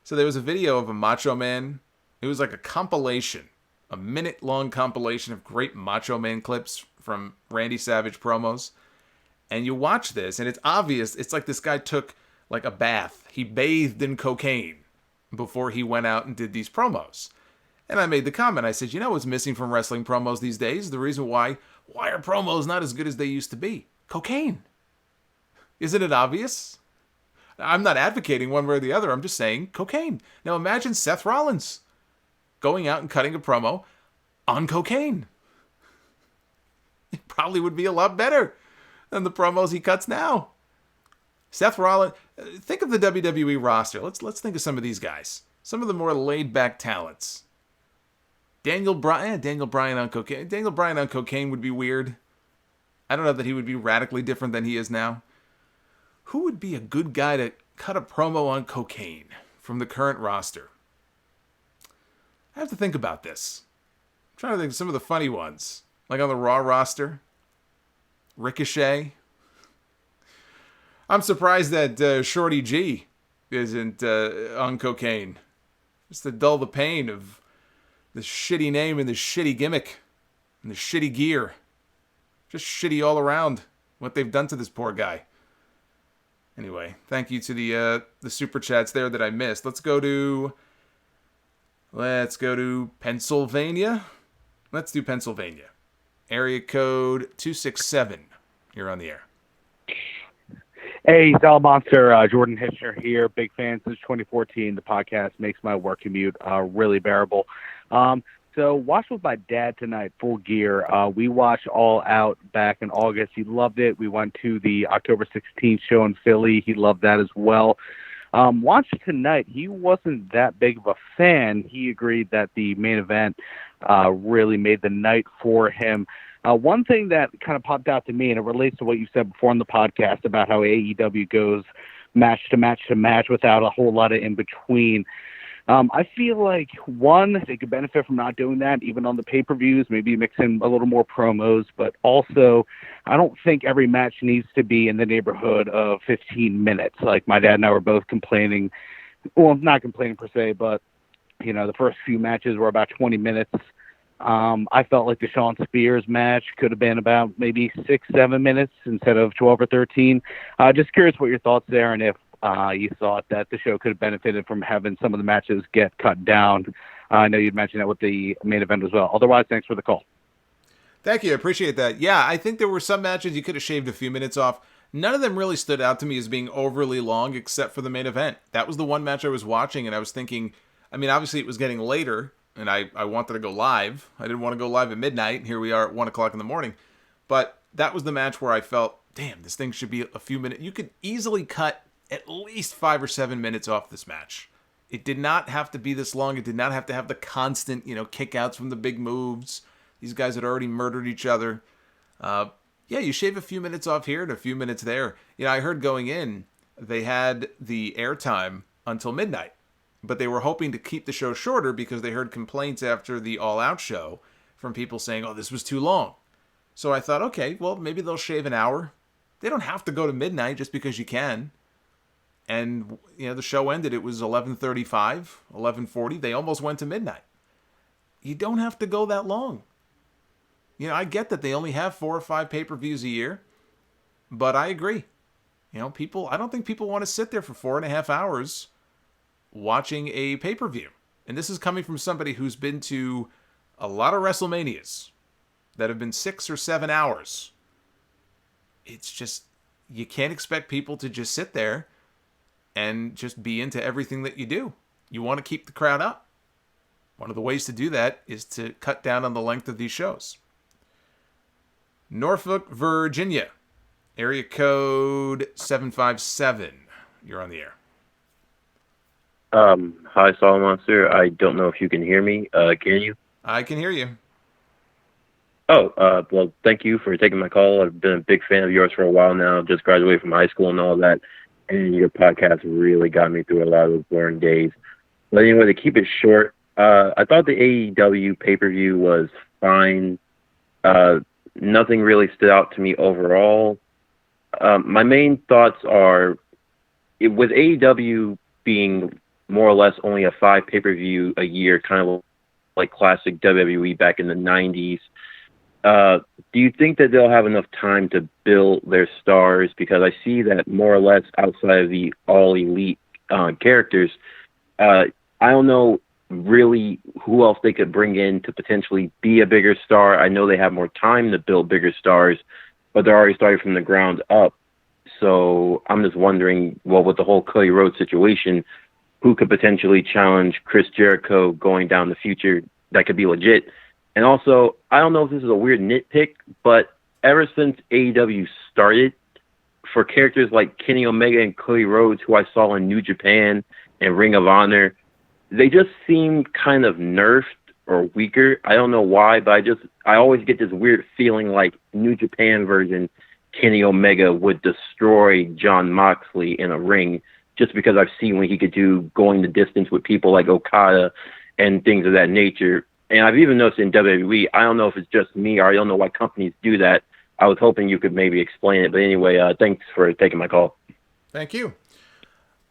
So there was a video of a Macho Man. It was like a compilation, a minute-long compilation of great Macho Man clips from Randy Savage promos. And you watch this, and it's obvious. It's like this guy took like a bath. He bathed in cocaine before he went out and did these promos. And I made the comment. I said, what's missing from wrestling promos these days? The reason why are promos not as good as they used to be? Cocaine. Isn't it obvious? I'm not advocating one way or the other. I'm just saying cocaine. Now imagine Seth Rollins going out and cutting a promo on cocaine. It probably would be a lot better than the promos he cuts now. Seth Rollins, think of the WWE roster. Let's think of some of these guys. Some of the more laid-back talents. Daniel Bryan on cocaine. Daniel Bryan on cocaine would be weird. I don't know that he would be radically different than he is now. Who would be a good guy to cut a promo on cocaine from the current roster? I have to think about this. I'm trying to think of some of the funny ones. Like on the Raw roster. Ricochet. I'm surprised that Shorty G isn't on cocaine. Just to dull the pain of the shitty name and the shitty gimmick and the shitty gear. Just shitty all around what they've done to this poor guy. Anyway, thank you to the super chats there that I missed. Let's go to Pennsylvania. Let's do Pennsylvania. Area code 267. You're on the air. Hey, Solomonster, Jordan Hitchner here. Big fan since 2014. The podcast makes my work commute really bearable. So watched with my dad tonight, Full Gear. We watched All Out back in August. He loved it. We went to the October 16th show in Philly. He loved that as well. Watched tonight. He wasn't that big of a fan. He agreed that the main event really made the night for him. One thing that kind of popped out to me, and it relates to what you said before on the podcast about how AEW goes match to match to match without a whole lot of in between. I feel like, one, they could benefit from not doing that, even on the pay-per-views, maybe mix in a little more promos, but also I don't think every match needs to be in the neighborhood of 15 minutes. Like my dad and I were both complaining, well, not complaining per se, but, the first few matches were about 20 minutes. I felt like the Shawn Spears match could have been about maybe 6-7 minutes instead of 12 or 13. Just curious what your thoughts there, and if you thought that the show could have benefited from having some of the matches get cut down. I know you'd mentioned that with the main event as well. Otherwise, thanks for the call. Thank you. I appreciate that. Yeah, I think there were some matches you could have shaved a few minutes off. None of them really stood out to me as being overly long except for the main event. That was the one match I was watching, and I was thinking, obviously it was getting later, and I wanted to go live. I didn't want to go live at midnight, and here we are at 1 o'clock in the morning. But that was the match where I felt, damn, this thing should be a few minutes. You could easily cut at least 5 or 7 minutes off this match. It did not have to be this long. It did not have to have the constant, kickouts from the big moves. These guys had already murdered each other. Yeah, you shave a few minutes off here and a few minutes there. I heard going in, they had the airtime until midnight, but they were hoping to keep the show shorter because they heard complaints after the All Out show from people saying, oh, this was too long. So I thought, okay, well, maybe they'll shave an hour. They don't have to go to midnight just because you can. And, the show ended. It was 11:35, 11:40. They almost went to midnight. You don't have to go that long. I get that they only have 4 or 5 pay-per-views a year, but I agree. I don't think people want to sit there for 4.5 hours watching a pay-per-view. And this is coming from somebody who's been to a lot of WrestleManias that have been 6 or 7 hours. It's just, you can't expect people to just sit there and just be into everything that you do. You want to keep the crowd up. One of the ways to do that is to cut down on the length of these shows. Norfolk, Virginia, area code 757. You're on the air. Hi, Solomonster. I don't know if you can hear me. Can you? I can hear you. Oh, well, thank you for taking my call. I've been a big fan of yours for a while now. Just graduated from high school and all that. And your podcast really got me through a lot of those boring days. But anyway, to keep it short, I thought the AEW pay-per-view was fine. Nothing really stood out to me overall. My main thoughts are, with AEW being more or less only a 5 pay-per-view a year, kind of like classic WWE back in the 90s, do you think that they'll have enough time to build their stars? Because I see that more or less outside of the all elite characters, I don't know really who else they could bring in to potentially be a bigger star. I know they have more time to build bigger stars, but they're already starting from the ground up. So I'm just wondering, well, with the whole Cody Rhodes situation, who could potentially challenge Chris Jericho going down the future that could be legit? And also, I don't know if this is a weird nitpick, but ever since AEW started, for characters like Kenny Omega and Cody Rhodes, who I saw in New Japan and Ring of Honor, they just seem kind of nerfed or weaker. I don't know why, but I always get this weird feeling like New Japan version Kenny Omega would destroy Jon Moxley in a ring, just because I've seen what he could do going the distance with people like Okada and things of that nature. And I've even noticed in WWE, I don't know if it's just me or I don't know why companies do that. I was hoping you could maybe explain it. But anyway, thanks for taking my call. Thank you.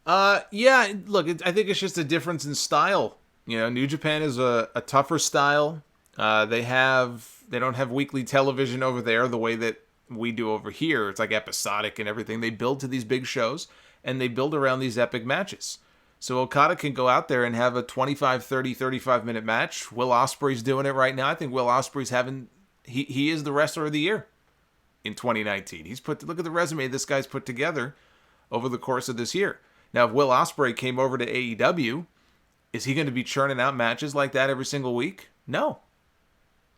Yeah, look, I think it's just a difference in style. New Japan is a tougher style. They don't have weekly television over there the way that we do over here. It's like episodic and everything. They build to these big shows, and they build around these epic matches. So Okada can go out there and have a 25, 30, 35-minute match. Will Ospreay's doing it right now. I think Will Ospreay's he is the wrestler of the year in 2019. Look at the resume this guy's put together over the course of this year. Now, if Will Ospreay came over to AEW, is he going to be churning out matches like that every single week? No.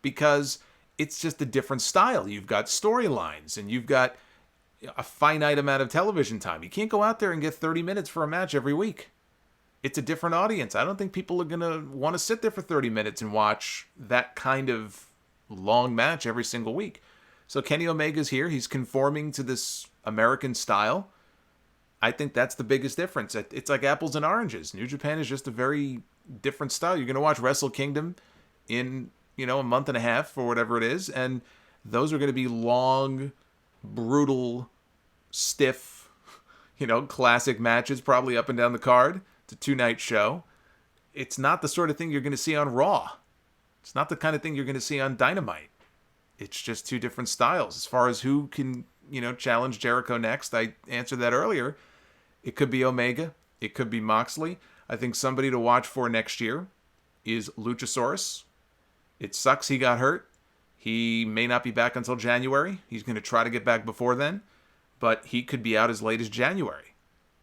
Because it's just a different style. You've got storylines, and you've got a finite amount of television time. You can't go out there and get 30 minutes for a match every week. It's a different audience. I don't think people are going to want to sit there for 30 minutes and watch that kind of long match every single week. So Kenny Omega's here. He's conforming to this American style. I think that's the biggest difference. It's like apples and oranges. New Japan is just a very different style. You're going to watch Wrestle Kingdom in, a month and a half or whatever it is, and those are going to be long, brutal, stiff, classic matches probably up and down the card. It's a 2-night show. It's not the sort of thing you're going to see on Raw. It's not the kind of thing you're going to see on Dynamite. It's just two different styles. As far as who can, challenge Jericho next, I answered that earlier. It could be Omega. It could be Moxley. I think somebody to watch for next year is Luchasaurus. It sucks he got hurt. He may not be back until January. He's going to try to get back before then, but he could be out as late as January.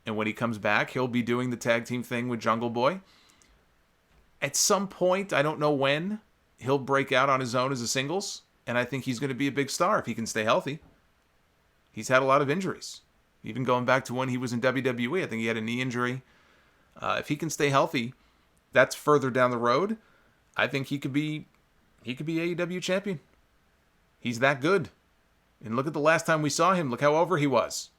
And when he comes back, he'll be doing the tag team thing with Jungle Boy. At some point, I don't know when, he'll break out on his own as a singles, and I think he's going to be a big star if he can stay healthy. He's had a lot of injuries. Even going back to when he was in WWE, I think he had a knee injury. If he can stay healthy, that's further down the road. I think he could be he could be AEW champion. He's that good. And look at the last time we saw him. Look how over he was.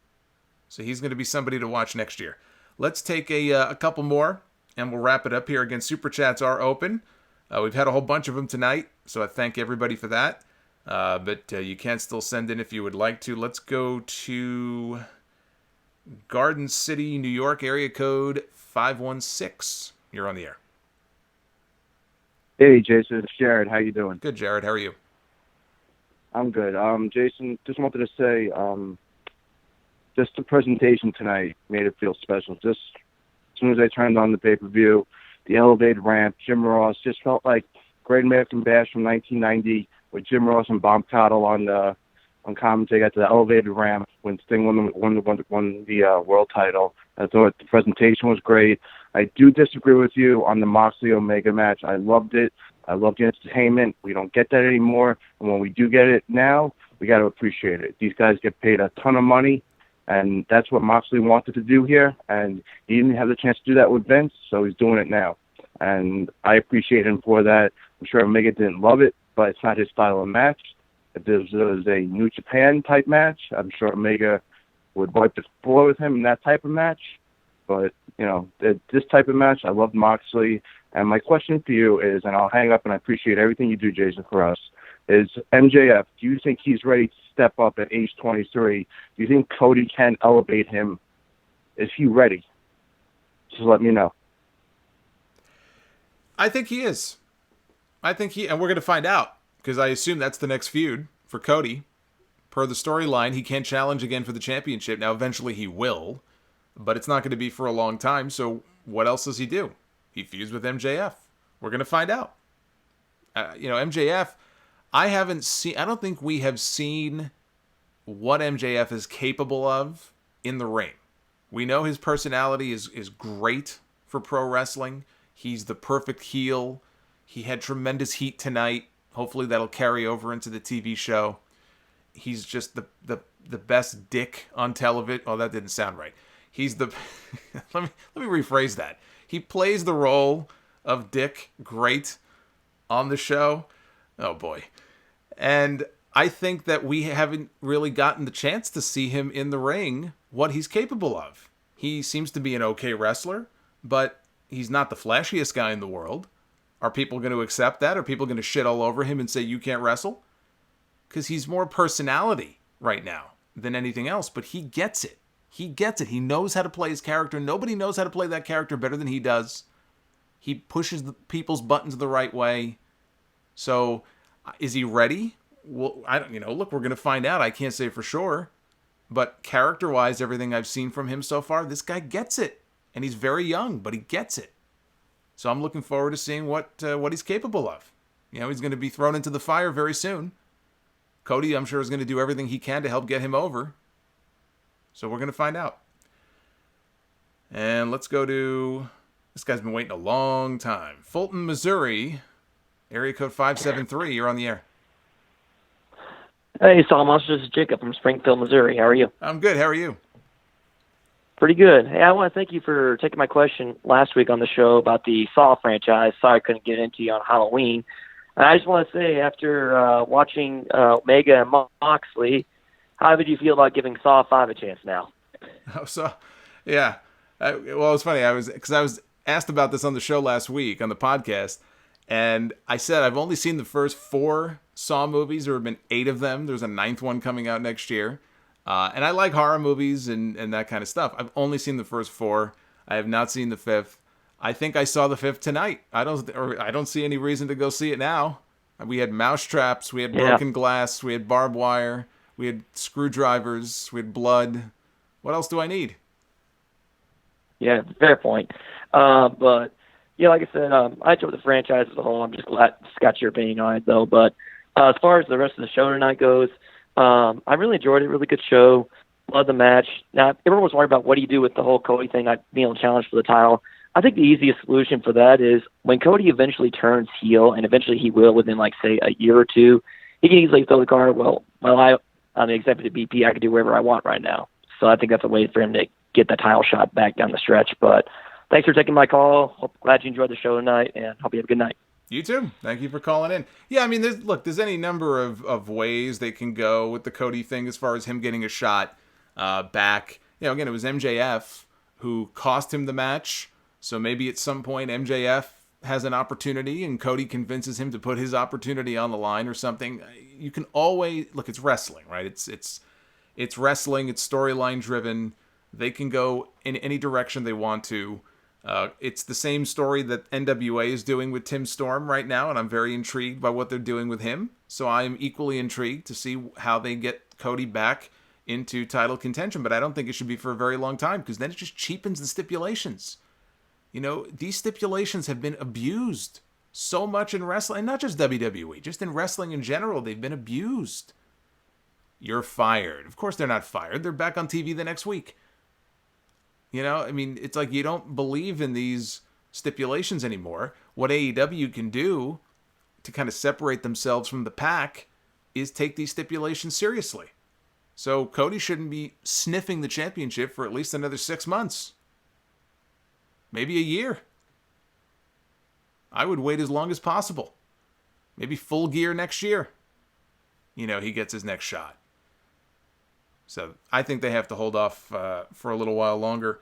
So he's going to be somebody to watch next year. Let's take a couple more, and we'll wrap it up here. Again, Super Chats are open. We've had a whole bunch of them tonight, so I thank everybody for that. But you can still send in if you would like to. Let's go to Garden City, New York, area code 516. You're on the air. Hey, Jason, it's Jared. How you doing? Good, Jared. How are you? I'm good. Jason, just wanted to say, just the presentation tonight made it feel special. Just as soon as I turned on the pay-per-view, the elevated ramp, Jim Ross, just felt like Great American Bash from 1990 with Jim Ross and Bob Caudle on commentary at the elevated ramp when Sting won the world title. I thought the presentation was great. I do disagree with you on the Moxley Omega match. I loved it. I loved the entertainment. We don't get that anymore. And when we do get it now, we got to appreciate it. These guys get paid a ton of money, and that's what Moxley wanted to do here. And he didn't have the chance to do that with Vince, so he's doing it now. And I appreciate him for that. I'm sure Omega didn't love it, but it's not his style of match. If there was a New Japan type match, I'm sure Omega would wipe the floor with him in that type of match. But, this type of match, I love Moxley. And my question for you is, and I'll hang up and I appreciate everything you do, Jason, for us, is MJF, do you think he's ready to step up at age 23? Do you think Cody can elevate him? Is he ready? Just let me know. I think he is. And we're going to find out, because I assume that's the next feud for Cody. Per the storyline, he can't challenge again for the championship. Now, eventually he will, but it's not going to be for a long time, so what else does he do? He feuds with MJF. We're going to find out. MJF, I don't think we have seen what MJF is capable of in the ring. We know his personality is great for pro wrestling. He's the perfect heel. He had tremendous heat tonight. Hopefully that'll carry over into the TV show. He's just the best dick on television. Oh, that didn't sound right. He's the let me rephrase that. He plays the role of dick great on the show. Oh boy. And I think that we haven't really gotten the chance to see him in the ring, what he's capable of. He seems to be an okay wrestler, but he's not the flashiest guy in the world. Are people going to accept that? Are people going to shit all over him and say you can't wrestle? Because he's more personality right now than anything else, but he gets it. He gets it. He knows how to play his character. Nobody knows how to play that character better than he does. He pushes the people's buttons the right way. So, is he ready? Well, I don't. Look, we're going to find out. I can't say for sure, but character-wise, everything I've seen from him so far, this guy gets it, and he's very young, but he gets it. So I'm looking forward to seeing what he's capable of. He's going to be thrown into the fire very soon. Cody, I'm sure, is going to do everything he can to help get him over. So we're going to find out. And let's go to... This guy's been waiting a long time. Fulton, Missouri, area code 573. You're on the air. Hey, Solomonster, this is Jacob from Springfield, Missouri. How are you? I'm good. How are you? Pretty good. Hey, I want to thank you for taking my question last week on the show about the Saw franchise. Sorry I couldn't get into you on Halloween. And I just want to say, after watching Omega and Moxley, how did you feel about giving Saw 5 a chance now? Oh, so, yeah. Well, it's funny. I was asked about this on the show last week on the podcast, and I said I've only seen the first 4 Saw movies. There have been 8 of them. There's a 9th one coming out next year. And I like horror movies and that kind of stuff. I've only seen the first 4. I have not seen the 5th. I think I saw the 5th tonight. I don't see any reason to go see it now. We had mousetraps, we had broken glass, we had barbed wire, we had screwdrivers, we had blood. What else do I need? Yeah, fair point. But yeah, like I said, I enjoy the franchise as a whole. I'm just glad it's got your opinion on it, though. But as far as the rest of the show tonight goes, I really enjoyed it. Really good show. Love the match. Now, everyone was worried about what do you do with the whole Cody thing, not being able to challenge for the title. I think the easiest solution for that is when Cody eventually turns heel, and eventually he will within, like, say, a year or two, he can easily throw the card, I'm the executive VP. I can do whatever I want right now. So I think that's a way for him to get the title shot back down the stretch. But thanks for taking my call. Glad you enjoyed the show tonight, and hope you have a good night. You too. Thank you for calling in. Yeah, I mean, there's any number of ways they can go with the Cody thing as far as him getting a shot back. Again, it was MJF who cost him the match. So maybe at some point MJF has an opportunity and Cody convinces him to put his opportunity on the line or something. You can always look. It's wrestling, right? It's wrestling. It's storyline driven. They can go in any direction they want to. It's the same story that NWA is doing with Tim Storm right now, and I'm very intrigued by what they're doing with him. So I am equally intrigued to see how they get Cody back into title contention, but I don't think it should be for a very long time because then it just cheapens the stipulations. These stipulations have been abused so much in wrestling, and not just WWE, just in wrestling in general, they've been abused. You're fired. Of course they're not fired. They're back on TV the next week. It's like you don't believe in these stipulations anymore. What AEW can do to kind of separate themselves from the pack is take these stipulations seriously. So Cody shouldn't be sniffing the championship for at least another 6 months. Maybe a year. I would wait as long as possible. Maybe Full Gear next year. He gets his next shot. So I think they have to hold off for a little while longer.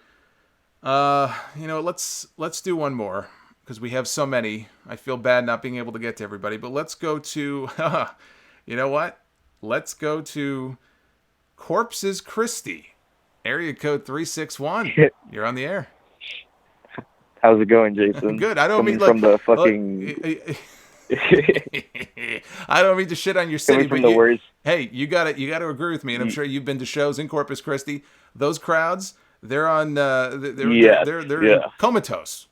Let's do one more because we have so many. I feel bad not being able to get to everybody, but let's go to, you know what? Let's go to Corpses Christie, area code 361. You're on the air. How's it going, Jason? Good. I don't mean from the fucking. I don't mean to shit on your city, but worst. Hey, you got to agree with me, and I'm sure you've been to shows in Corpus Christi. Those crowds, they're on. They're comatose.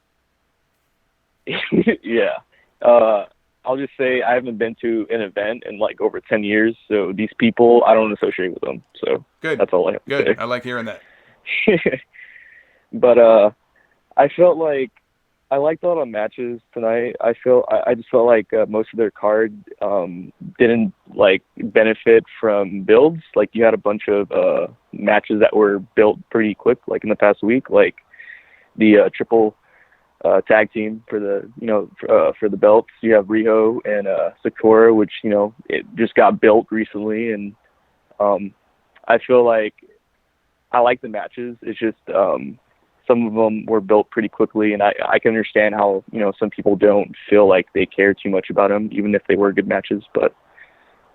Yeah. I'll just say I haven't been to an event in like over 10 years, so these people I don't associate with them. So good. That's all I have to say. I like hearing that. But I felt like I liked all the matches tonight. I just felt like most of their card didn't like benefit from builds. Like you had a bunch of matches that were built pretty quick, like in the past week, like the triple tag team for the for the belts. You have Riho and Sakura, which it just got built recently, and I feel like I like the matches. It's just some of them were built pretty quickly, and I can understand how, some people don't feel like they care too much about them, even if they were good matches. But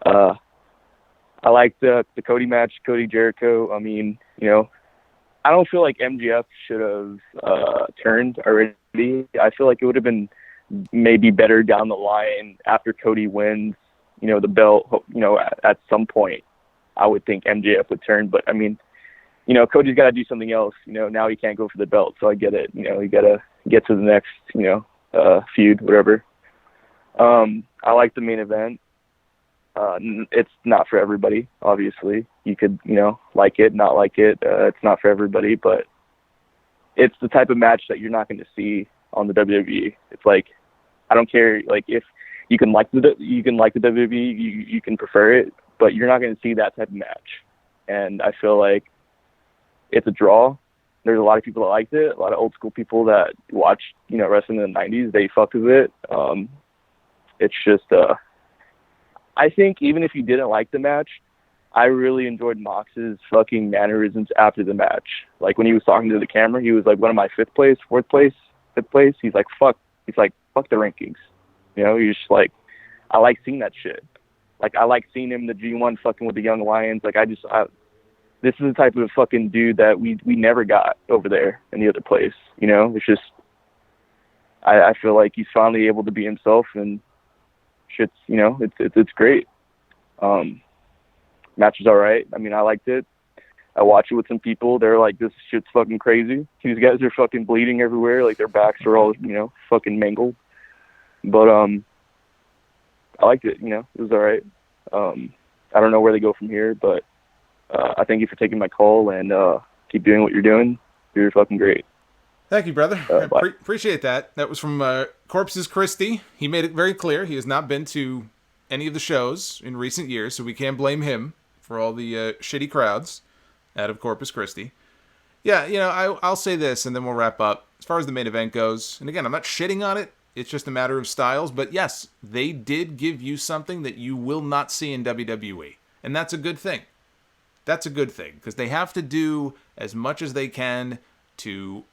I liked the Cody match, Cody Jericho. I mean, I don't feel like MJF should have turned already. I feel like it would have been maybe better down the line after Cody wins, the belt, at some point. I would think MJF would turn, but I mean, Cody's got to do something else. Now he can't go for the belt, so I get it. He got to get to the next, feud, whatever. I like the main event. It's not for everybody, obviously. You could, like it, not like it. It's not for everybody, but it's the type of match that you're not going to see on the WWE. It's like, I don't care, like if you can like the WWE, you can prefer it, but you're not going to see that type of match. And I feel like it's a draw. There's a lot of people that liked it. A lot of old school people that watched, wrestling in the 90s, they fucked with it. It's just, I think even if you didn't like the match, I really enjoyed Mox's fucking mannerisms after the match. Like when he was talking to the camera, he was like, what am I, 5th place, 4th place, 5th place? He's like, fuck the rankings. He's just like, I like seeing that shit. Like I like seeing him in the G1 fucking with the Young Lions. Like this is the type of fucking dude that we never got over there in the other place. It's just, I feel like he's finally able to be himself, and shit's, it's great. Match is all right. I mean, I liked it. I watched it with some people. They're like, this shit's fucking crazy. These guys are fucking bleeding everywhere. Like their backs are all, fucking mangled. But, I liked it, it was all right. I don't know where they go from here, but, I thank you for taking my call, and, keep doing what you're doing. You're fucking great. Thank you, brother. Appreciate that. That was from Corpses Christie. He made it very clear he has not been to any of the shows in recent years, so we can't blame him for all the shitty crowds out of Corpus Christi. Yeah, I'll say this, and then we'll wrap up. As far as the main event goes, and again, I'm not shitting on it. It's just a matter of styles. But yes, they did give you something that you will not see in WWE. And that's a good thing. That's a good thing, because they have to do as much as they can to,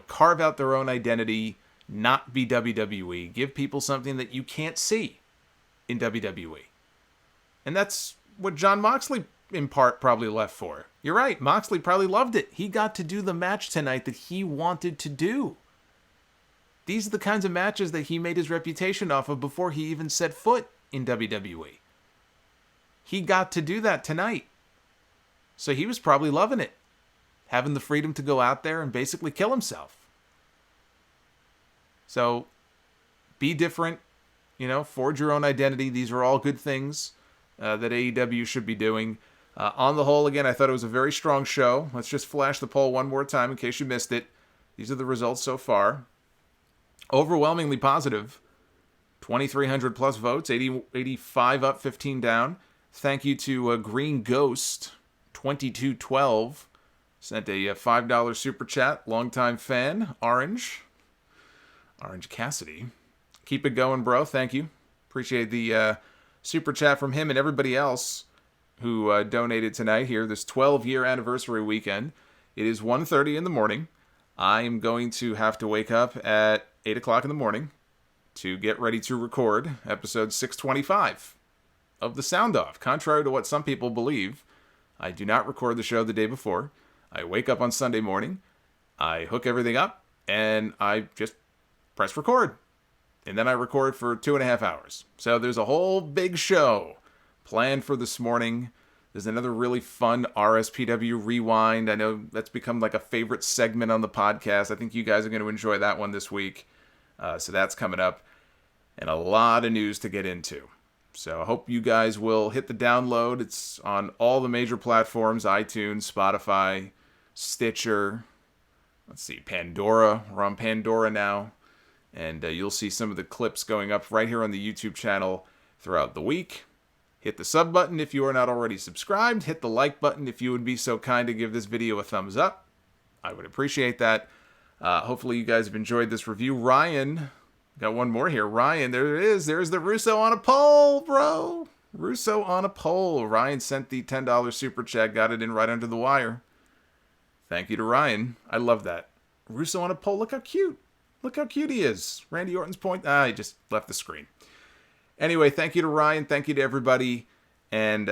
carve out their own identity, not be WWE, give people something that you can't see in WWE. And that's what Jon Moxley, in part, probably left for. You're right, Moxley probably loved it. He got to do the match tonight that he wanted to do. These are the kinds of matches that he made his reputation off of before he even set foot in WWE. He got to do that tonight. So he was probably loving it. Having the freedom to go out there and basically kill himself. So, be different. Forge your own identity. These are all good things that AEW should be doing. On the whole, again, I thought it was a very strong show. Let's just flash the poll one more time in case you missed it. These are the results so far. Overwhelmingly positive. 2,300 plus votes. 85 up, 15 down. Thank you to Green Ghost, 2212. Sent a $5 super chat. Longtime fan. Orange Cassidy. Keep it going, bro. Thank you. Appreciate the super chat from him and everybody else who donated tonight here, this 12-year anniversary weekend. It is 1:30 in the morning. I am going to have to wake up at 8 o'clock in the morning to get ready to record episode 625 of the Sound Off. Contrary to what some people believe, I do not record the show the day before. I wake up on Sunday morning, I hook everything up, and I just press record. And then I record for 2.5 hours. So there's a whole big show planned for this morning. There's another really fun RSPW Rewind. I know that's become like a favorite segment on the podcast. I think you guys are going to enjoy that one this week. So that's coming up. And a lot of news to get into. So I hope you guys will hit the download. It's on all the major platforms: iTunes, Spotify, Stitcher. Let's see, Pandora. We're on Pandora now. And you'll see some of the clips going up right here on the YouTube channel throughout the week. Hit the sub button if you are not already subscribed. Hit the like button if you would be so kind to give this video a thumbs up. I would appreciate that. Hopefully you guys have enjoyed this review. Ryan, got one more here. Ryan, there it is. There's the Russo on a poll, bro. Russo on a poll. Ryan sent the $10 super chat. Got it in right under the wire. Thank you to Ryan. I love that. Russo on a poll. Look how cute. Look how cute he is. Randy Orton's point. He just left the screen. Anyway, thank you to Ryan. Thank you to everybody. And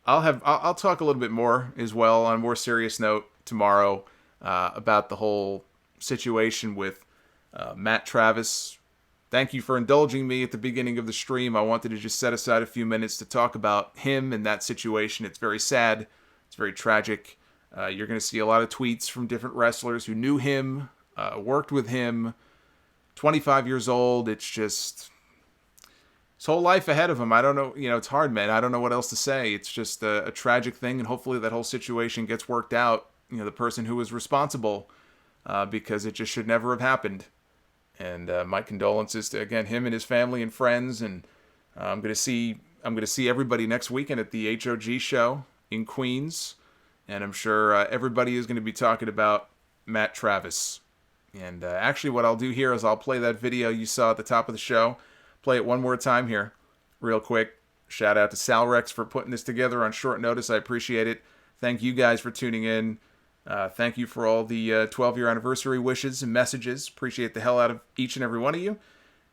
I'll talk a little bit more as well on a more serious note tomorrow about the whole situation with Matt Travis. Thank you for indulging me at the beginning of the stream. I wanted to just set aside a few minutes to talk about him and that situation. It's very sad. It's very tragic. You're going to see a lot of tweets from different wrestlers who knew him, worked with him, 25 years old. It's just his whole life ahead of him. I don't know. It's hard, man. I don't know what else to say. It's just a tragic thing, and hopefully that whole situation gets worked out. The person who was responsible, because it just should never have happened. And my condolences to, again, him and his family and friends. And I'm gonna see everybody next weekend at the HOG show in Queens, and I'm sure everybody is going to be talking about Matt Travis. And actually, what I'll do here is I'll play that video you saw at the top of the show. Play it one more time here, real quick. Shout out to Salrex for putting this together on short notice. I appreciate it. Thank you guys for tuning in. Thank you for all the 12-year anniversary wishes and messages. Appreciate the hell out of each and every one of you.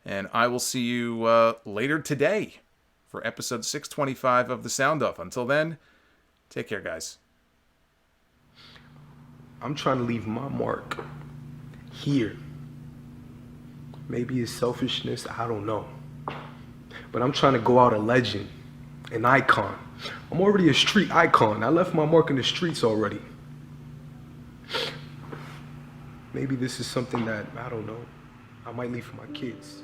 And I will see you later today for episode 625 of The Sound Off. Until then, take care, guys. I'm trying to leave my mark here. Maybe it's selfishness, I don't know. But I'm trying to go out a legend, an icon. I'm already a street icon. I left my mark in the streets already. Maybe this is something that, I don't know, I might leave for my kids.